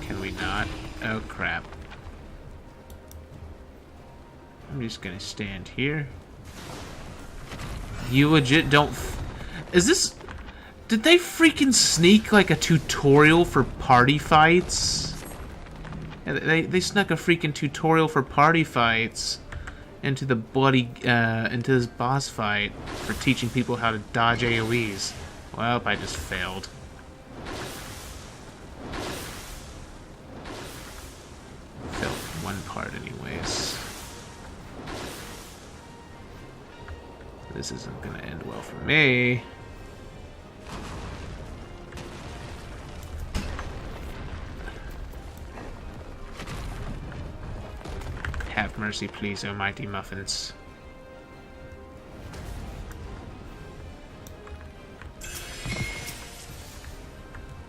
Can we not? Oh crap. I'm just gonna stand here. You legit don't... Is this... Did they freaking sneak like a tutorial for party fights? They snuck a freaking tutorial for party fights into the bloody, into this boss fight for teaching people how to dodge AoEs. Well, I just failed. Failed one part anyways. This isn't gonna end well for me. Have mercy, please, oh mighty muffins.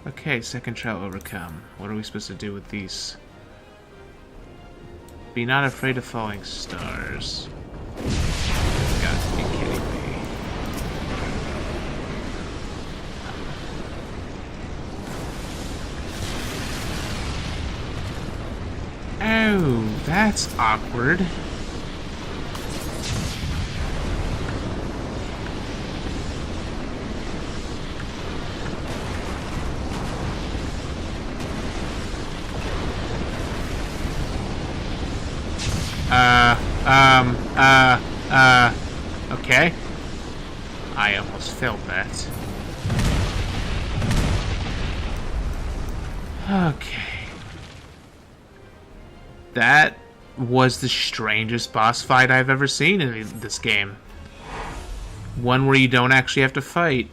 Okay, second trial overcome. What are we supposed to do with these? Be not afraid of falling stars. You've got to be kidding me. Oh, that's awkward. Okay. I almost failed that. Okay. That was the strangest boss fight I've ever seen in this game. One where you don't actually have to fight.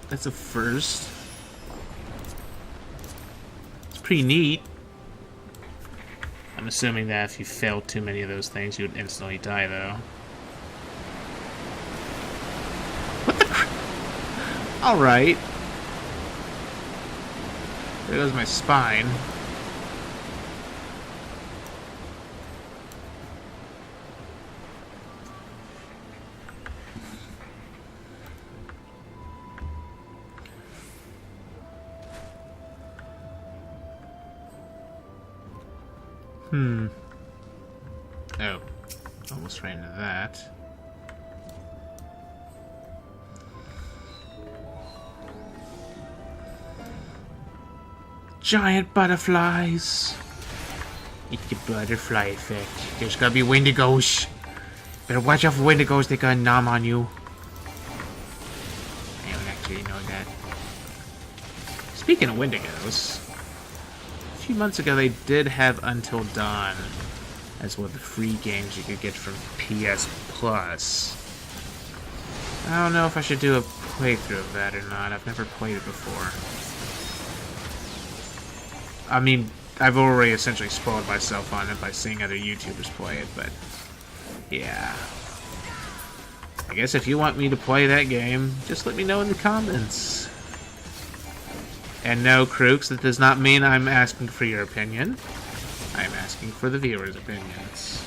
That's a first. It's pretty neat. I'm assuming that if you failed too many of those things, you would instantly die, though. What the cr- Alright. There goes my spine. Oh. Almost ran into that. Giant butterflies! It's the butterfly effect. There's gonna be wendigos. Better watch out for wendigos, they're gonna nom on you. I don't actually know that. Speaking of wendigos, a few months ago they did have Until Dawn as one of the free games you could get from PS Plus. I don't know if I should do a playthrough of that or not. I've never played it before. I mean, I've already essentially spoiled myself on it by seeing other YouTubers play it, but yeah. I guess if you want me to play that game, just let me know in the comments. And no, Crooks, that does not mean I'm asking for your opinion. I'm asking for the viewers' opinions.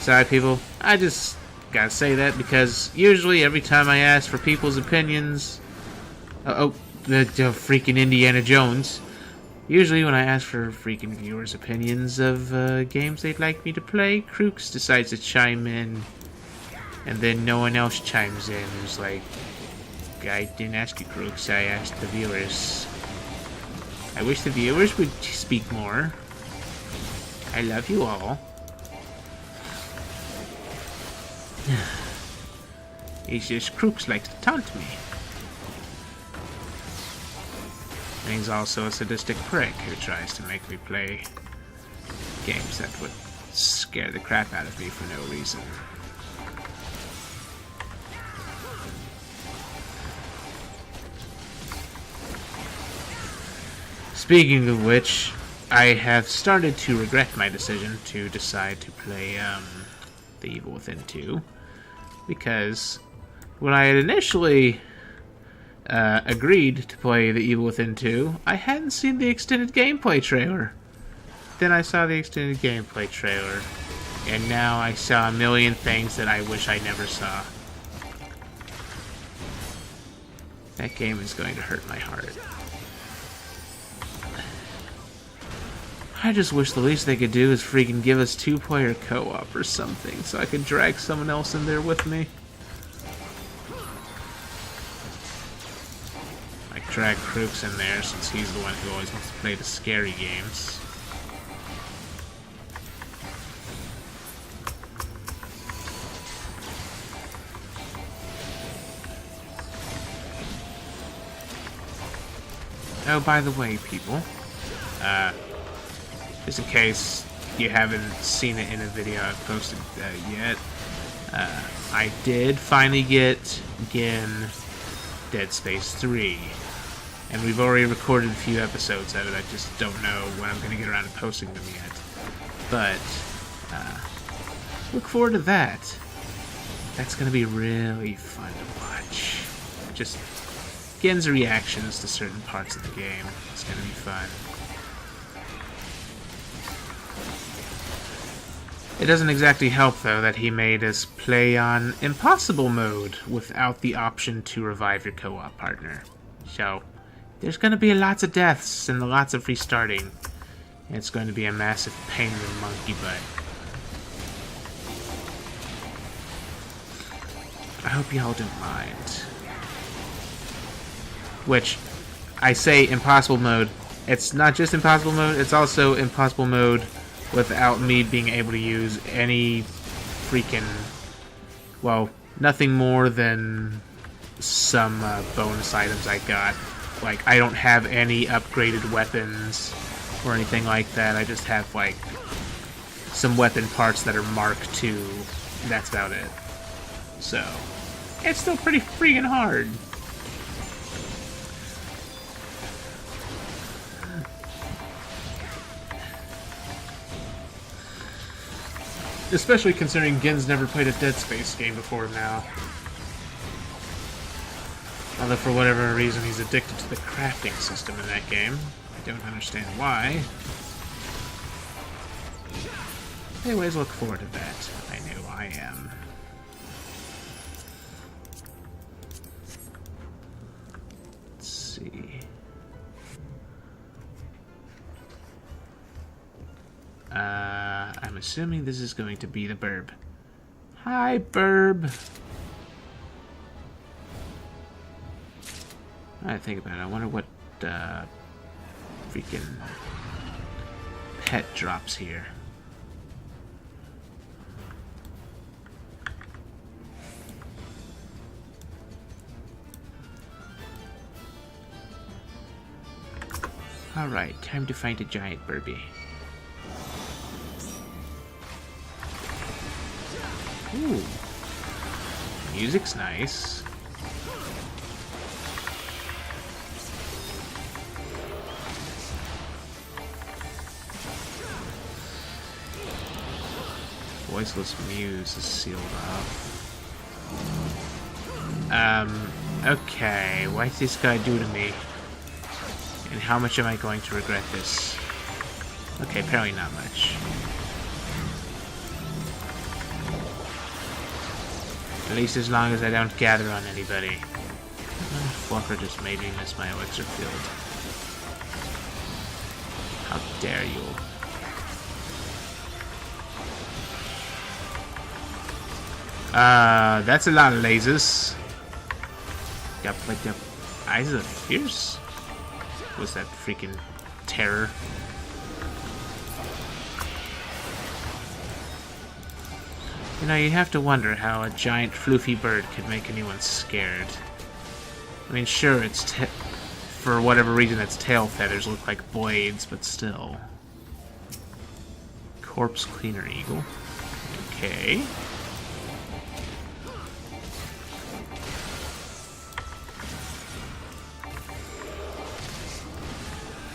Sorry, people. I just gotta say that because usually every time I ask for people's opinions... the freaking Indiana Jones. Usually when I ask for freaking viewers' opinions of games they'd like me to play, Crooks decides to chime in, and then no one else chimes in. It's like, I didn't ask you, Crooks, I asked the viewers. I wish the viewers would speak more. I love you all. It's just Crooks likes to taunt me. And he's also a sadistic prick who tries to make me play games that would scare the crap out of me for no reason. Speaking of which, I have started to regret my decision to decide to play The Evil Within 2, because when I had initially agreed to play The Evil Within 2, I hadn't seen the extended gameplay trailer. Then I saw the extended gameplay trailer, and now I saw a million things that I wish I never saw. That game is going to hurt my heart. I just wish the least they could do is freaking give us 2-player co-op or something, so I could drag someone else in there with me. Like, drag Crooks in there, since he's the one who always wants to play the scary games. Oh, by the way, people, just in case you haven't seen it in a video I've posted yet, I did finally get, again, Dead Space 3. And we've already recorded a few episodes of it, I just don't know when I'm going to get around to posting them yet. But, look forward to that. That's going to be really fun to watch. Just Gen's reactions to certain parts of the game. It's going to be fun. It doesn't exactly help, though, that he made us play on Impossible Mode without the option to revive your co-op partner. So, there's going to be lots of deaths and lots of restarting. It's going to be a massive pain in the monkey butt. I hope y'all don't mind. Which, I say Impossible Mode, it's not just Impossible Mode, it's also Impossible Mode without me being able to use any freaking, well, nothing more than some bonus items I got. Like, I don't have any upgraded weapons or anything like that. I just have, like, some weapon parts that are Mark II. That's about it. So, it's still pretty freaking hard. Especially considering Gen's never played a Dead Space game before now. Although for whatever reason he's addicted to the crafting system in that game. I don't understand why. Anyways, look forward to that. I know I am. Let's see. I'm assuming this is going to be the Burb. Hi, Burb! I think about it. I wonder what freaking pet drops here. Alright, time to find a giant Burby. Ooh. Music's nice. Voiceless Muse is sealed off. Okay, what's this guy do to me? And how much am I going to regret this? Okay, apparently not much. At least as long as I don't gather on anybody. Fluffer just made me miss my elixir field. How dare you? That's a lot of lasers. Got like the eyes of fierce. What's that freaking terror? You know, you have to wonder how a giant floofy bird could make anyone scared. I mean, sure, it's for whatever reason its tail feathers look like blades, but still. Corpse Cleaner Eagle. Okay.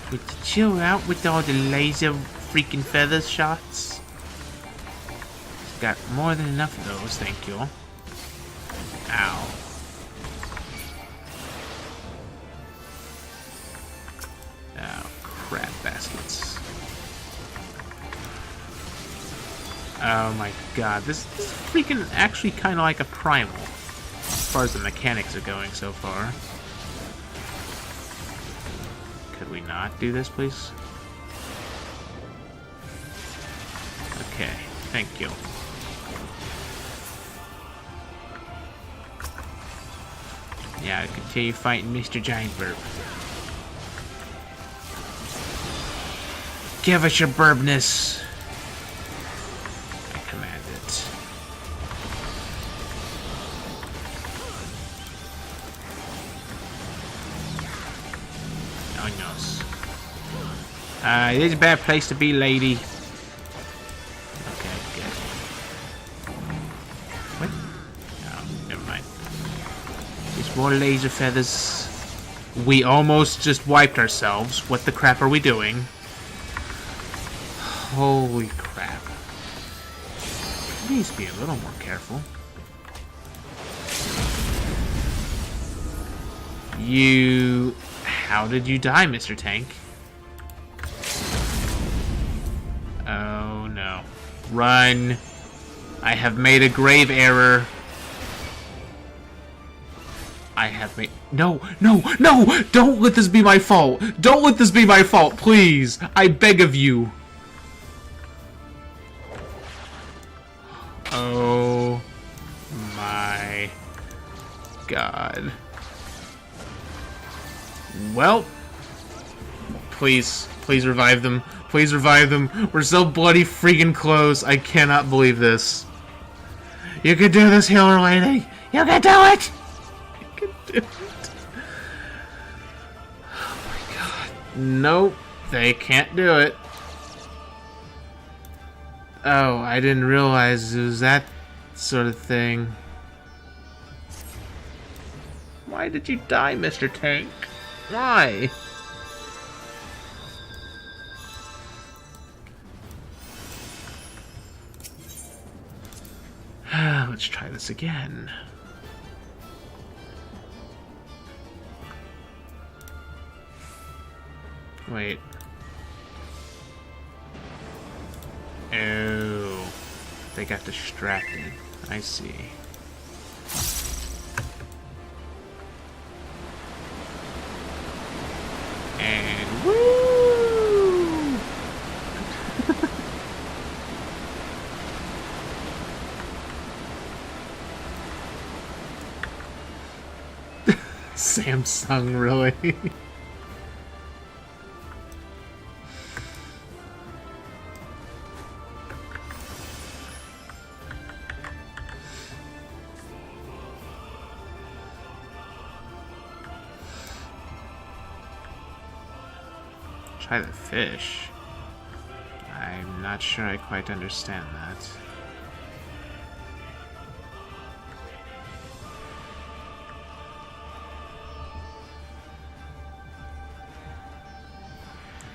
Would you chill out with all the laser freaking feather shots? Got more than enough of those, thank you. Ow. Oh, crap baskets. Oh my god, this is freaking actually kind of like a primal, as far as the mechanics are going so far. Could we not do this, please? Okay, thank you. Yeah, continue fighting Mr. Giant Burb. Give us your burbness. I command it. Oh, no. It is a bad place to be, lady. Okay, good. What? No, never mind. There's more laser feathers. We almost just wiped ourselves. What the crap are we doing? Holy crap. Please be a little more careful. You... How did you die, Mr. Tank? Oh no. Run. I have made a grave error. I have made... No, no, no! Don't let this be my fault! Don't let this be my fault, please! I beg of you! Oh my god. Well, please revive them. Please revive them. We're so bloody freaking close. I cannot believe this. You can do this, healer lady. You can do it. You can do it. Oh my god. Nope, they can't do it. Oh, I didn't realize it was that sort of thing. Why did you die, Mr. Tank? Why? Let's try this again. Wait. Oh, they got distracted. I see. And woo! Samsung, really? Try the fish. I'm not sure I quite understand that.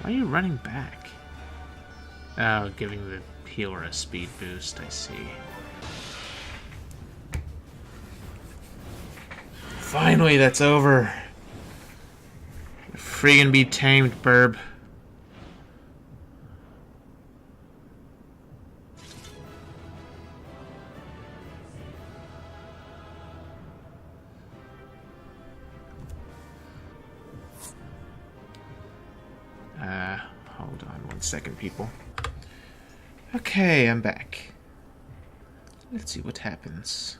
Why are you running back? Oh, giving the healer a speed boost, I see. Finally, that's over. Free and be tamed, Burb. Hold on. second, people. Okay, I'm back. Let's see what happens.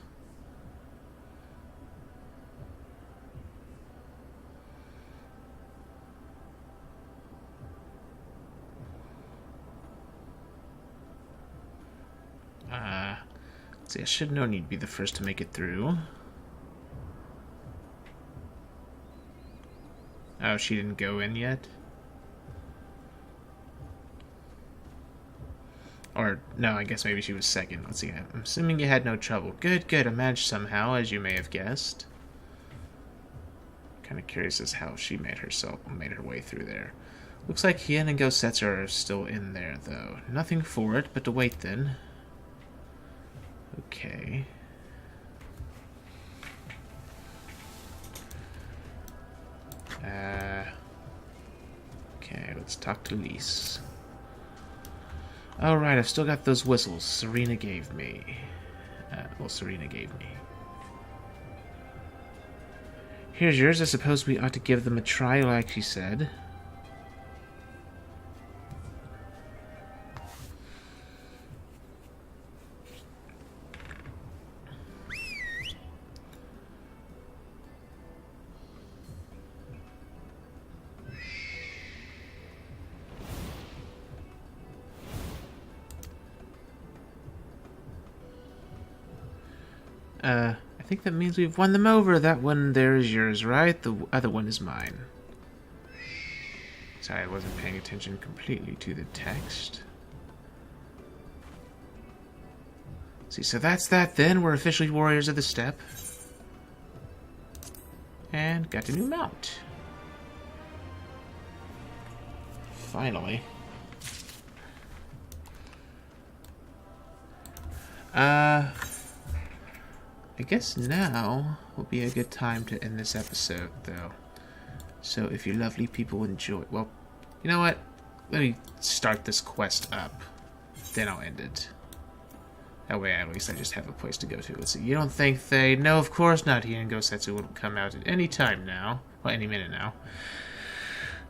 Let's see, I should no need to be the first to make it through. Oh, she didn't go in yet? Or, no, I guess maybe she was second. Let's see, I'm assuming you had no trouble. Good, good, I managed somehow, as you may have guessed. Kind of curious as how she made her way through there. Looks like Hien and Gosetsu are still in there, though. Nothing for it but to wait, then. Okay. Okay, let's talk to Lise. Alright, I've still got those whistles Serena gave me. Serena gave me. Here's yours. I suppose we ought to give them a try, like she said. I think that means we've won them over. That one there is yours, right? The other one is mine. Sorry, I wasn't paying attention completely to the text. See, so that's that then. We're officially warriors of the steppe. And got a new mount. Finally. I guess now will be a good time to end this episode, though. So if you lovely people enjoy... Well, you know what? Let me start this quest up. Then I'll end it. That way, at least I just have a place to go to. Let's see. You don't think they... No, of course not. Hien Gosetsu will come out at any time now. Well, any minute now.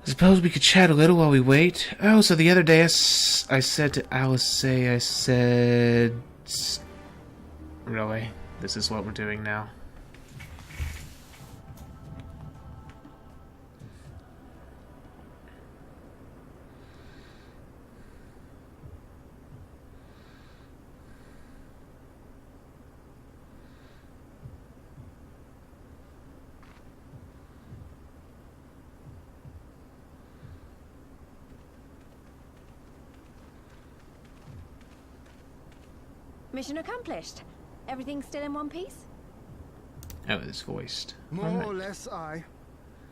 I suppose we could chat a little while we wait. Oh, so the other day I said to Alice, I said... Really? This is what we're doing now. Mission accomplished. Everything still in one piece? Oh, it's voiced. More or less, aye.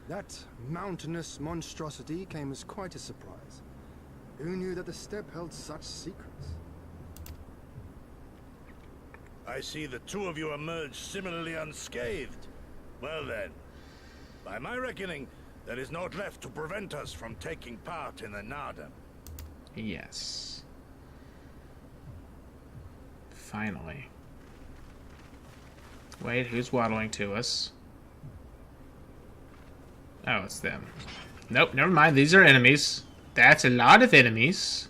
That mountainous monstrosity came as quite a surprise. Who knew that the steppe held such secrets? I see the two of you emerged similarly unscathed. Well then, by my reckoning, there is naught left to prevent us from taking part in the Nada. Yes. Finally. Wait, who's waddling to us? Oh, it's them. Nope, never mind. These are enemies. That's a lot of enemies.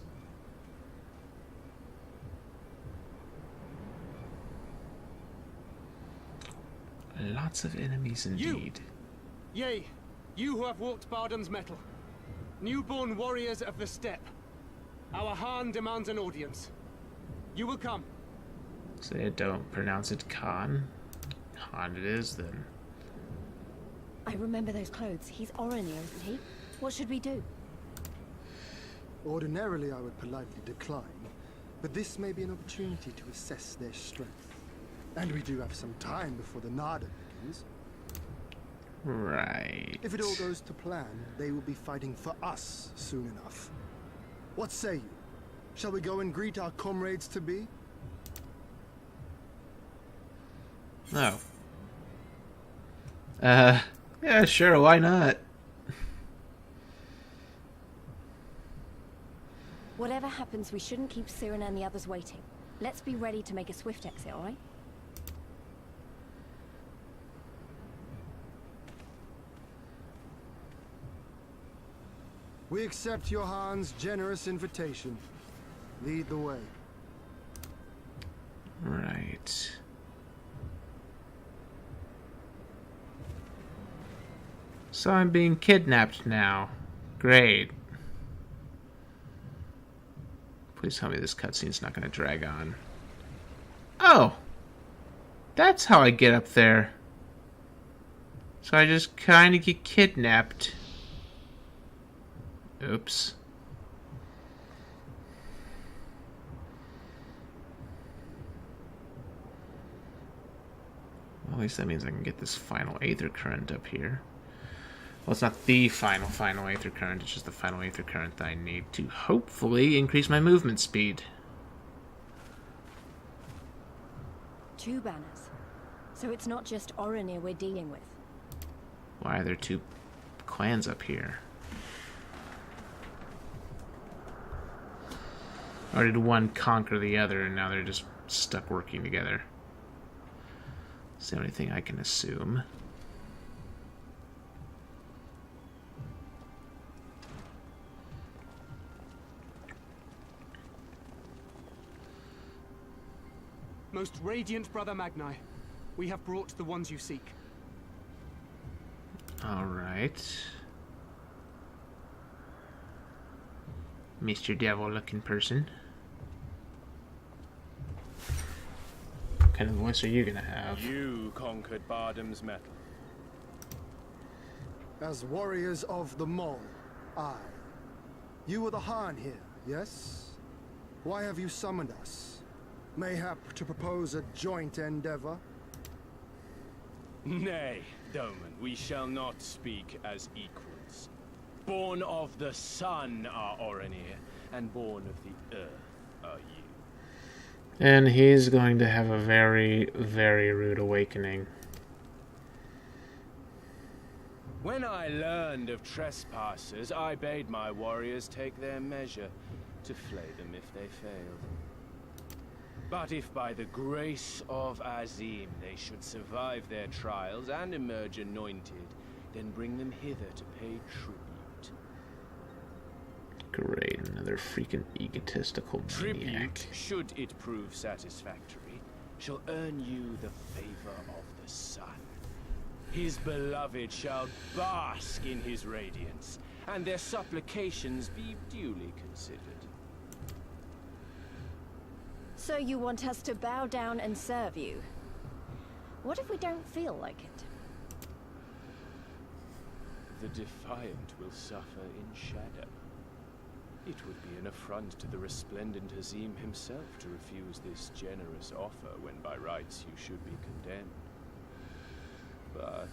Lots of enemies indeed. Yea, you who have walked Bardam's metal. Newborn warriors of the steppe. Our Khan demands an audience. You will come. So they don't pronounce it Khan. Khan it is, then. I remember those clothes. He's Oranir, isn't he? What should we do? Ordinarily, I would politely decline, but this may be an opportunity to assess their strength. And we do have some time before the Nada begins. Right. If it all goes to plan, they will be fighting for us soon enough. What say you? Shall we go and greet our comrades-to-be? Oh. Yeah, sure, why not? Whatever happens, we shouldn't keep Siren and the others waiting. Let's be ready to make a swift exit, alright? We accept your Han's generous invitation. Lead the way. Right. So I'm being kidnapped now. Great. Please tell me this cutscene's not going to drag on. Oh! That's how I get up there. So I just kind of get kidnapped. Oops. Well, at least that means I can get this final Aether Current up here. Well, it's not the final Aether Current, it's just the final Aether Current that I need to hopefully increase my movement speed. 2 banners. So it's not just Oronir we're dealing with. Why are there 2 clans up here? Or did one conquer the other and now they're just stuck working together? It's the only thing I can assume. Most radiant Brother Magni, we have brought the ones you seek. Alright. Mr. Devil looking person. What kind of voice are you gonna have? You conquered Bardam's metal. As warriors of the Mole, aye. You are the Han here, yes? Why have you summoned us? Mayhap to propose a joint endeavor? Nay, Doman, we shall not speak as equals. Born of the sun are Oronir, and born of the earth are you. And he's going to have a very, very rude awakening. When I learned of trespassers, I bade my warriors take their measure, to flay them if they failed. But if by the grace of Azim they should survive their trials and emerge anointed, then bring them hither to pay tribute. Great, another freaking egotistical maniac. Tribute, should it prove satisfactory, shall earn you the favor of the sun. His beloved shall bask in his radiance, and their supplications be duly considered. So you want us to bow down and serve you? What if we don't feel like it? The defiant will suffer in shadow. It would be an affront to the resplendent Azim himself to refuse this generous offer when by rights you should be condemned. But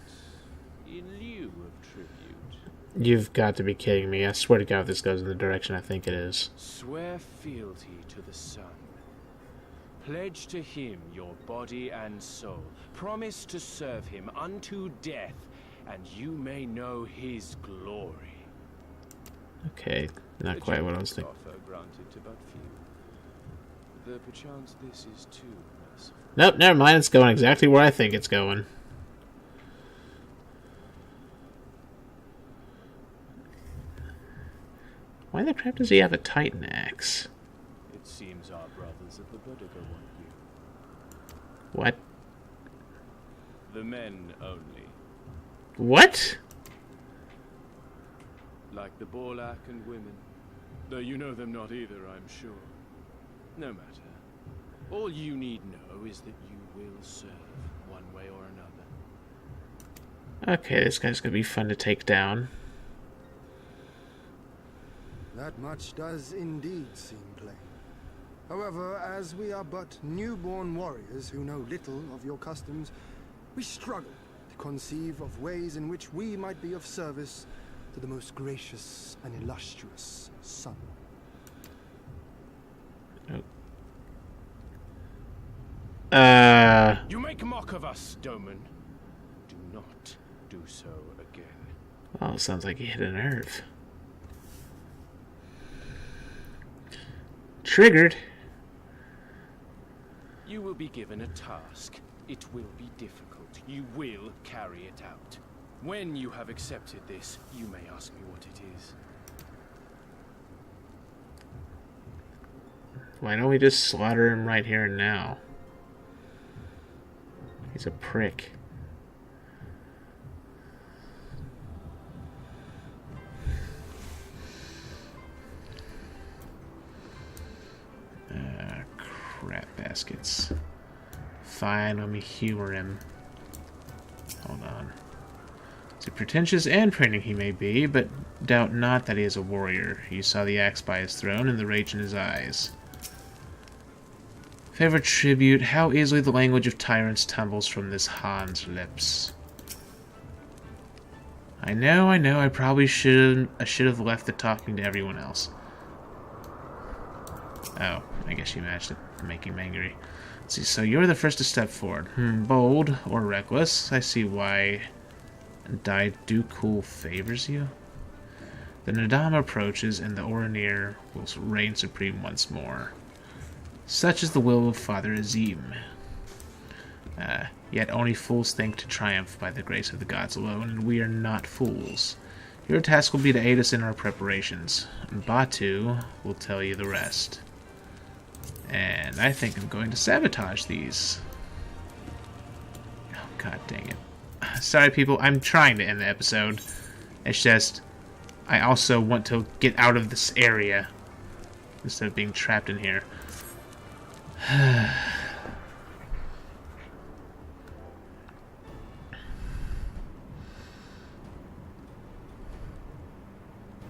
in lieu of tribute... You've got to be kidding me. I swear to God if this goes in the direction I think it is. Swear fealty to the sun. Pledge to him your body and soul. Promise to serve him unto death, and you may know his glory. Okay, not quite what I was thinking. Offer granted to but few. Though perchance this is too merciful. Nope, never mind. It's going exactly where I think it's going. Why the crap does he have a Titan axe? It seems our brothers of the Boudica want you. What? The men only. What? Like the Borlak and women. Though you know them not either, I'm sure. No matter. All you need know is that you will serve, one way or another. Okay, this guy's gonna be fun to take down. That much does indeed seem plain. However, as we are but newborn warriors who know little of your customs, we struggle to conceive of ways in which we might be of service to the most gracious and illustrious sun. You make mock of us, Doman. Do not do so again. Well, it sounds like he hit a nerve. Triggered. You will be given a task. It will be difficult. You will carry it out. When you have accepted this, you may ask me what it is. Why don't we just slaughter him right here and now? He's a prick. Crap baskets. Fine, let me humor him. Hold on. So pretentious and prating he may be, but doubt not that he is a warrior. You saw the axe by his throne and the rage in his eyes. Favorite tribute, how easily the language of tyrants tumbles from this Han's lips. I know, I probably should have left the talking to everyone else. Oh, I guess you matched it, making me angry. Let's see, so you're the first to step forward. Bold or reckless. I see why do cool favors you. The Nadam approaches, and the Oranir will reign supreme once more. Such is the will of Father Azim. Yet only fools think to triumph by the grace of the gods alone, and we are not fools. Your task will be to aid us in our preparations. Batu will tell you the rest. And I think I'm going to sabotage these. Oh, god dang it. Sorry, people. I'm trying to end the episode. It's just, I also want to get out of this area instead of being trapped in here.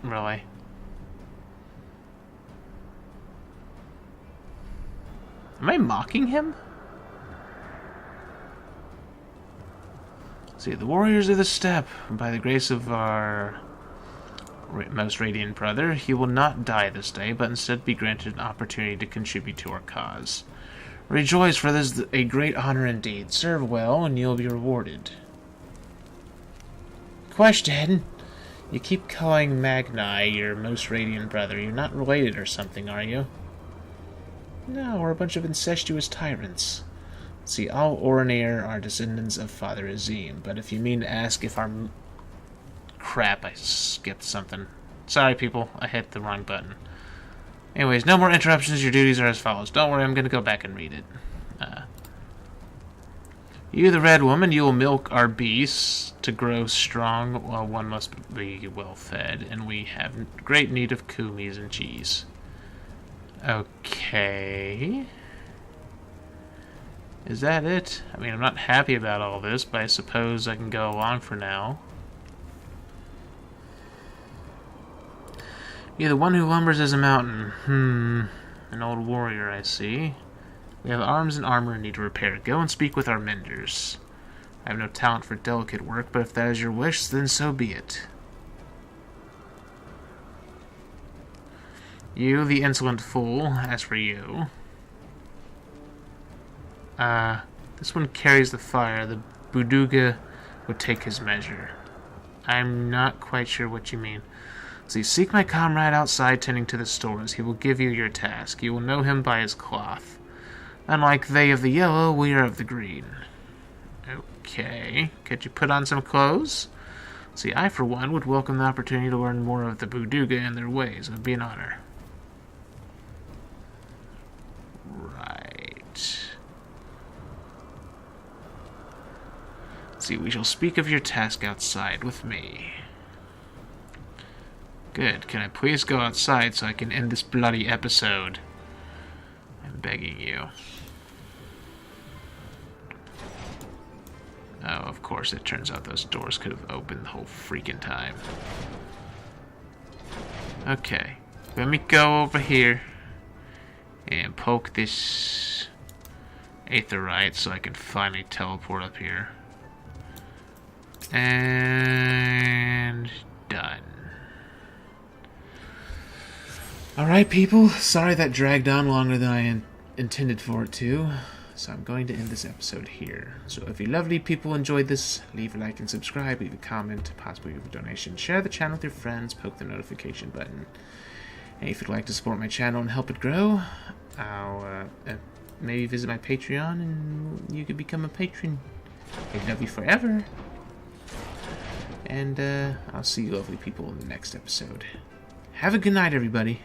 Really? Am I mocking him? See, the warriors of the steppe, by the grace of our most radiant brother, he will not die this day, but instead be granted an opportunity to contribute to our cause. Rejoice, for this is a great honor indeed. Serve well, and you'll be rewarded. Question. You keep calling Magni your most radiant brother. You're not related or something, are you? No, we're a bunch of incestuous tyrants. See, all Oranir are descendants of Father Azim, but if you mean to ask if our... Crap, I skipped something. Sorry, people, I hit the wrong button. Anyways, no more interruptions. Your duties are as follows. Don't worry, I'm going to go back and read it. You, the red woman, you will milk our beasts to grow strong, while one must be well fed, and we have great need of kumis and cheese. Okay. Is that it? I mean, I'm not happy about all this, but I suppose I can go along for now. You're the one who lumbers as a mountain. An old warrior, I see. We have arms and armor in need to repair. Go and speak with our menders. I have no talent for delicate work, but if that is your wish, then so be it. You, the insolent fool, as for you... this one carries the fire. The Buduga would take his measure. I'm not quite sure what you mean. See, seek my comrade outside tending to the stores. He will give you your task. You will know him by his cloth. Unlike they of the yellow, we are of the green. Okay. Could you put on some clothes? See, I, for one, would welcome the opportunity to learn more of the Buduga and their ways. It would be an honor. Right. See, we shall speak of your task outside with me. Good. Can I please go outside so I can end this bloody episode? I'm begging you. Oh, of course, it turns out those doors could have opened the whole freaking time. Okay. Let me go over here and poke this aetherite so I can finally teleport up here. And done. Alright, people. Sorry that dragged on longer than I intended for it to. So I'm going to end this episode here. So if you lovely people enjoyed this, leave a like and subscribe, leave a comment, possibly leave a donation, share the channel with your friends, poke the notification button. And if you'd like to support my channel and help it grow, I'll maybe visit my Patreon and you could become a patron. I love you forever. And I'll see you lovely people in the next episode. Have a good night, everybody.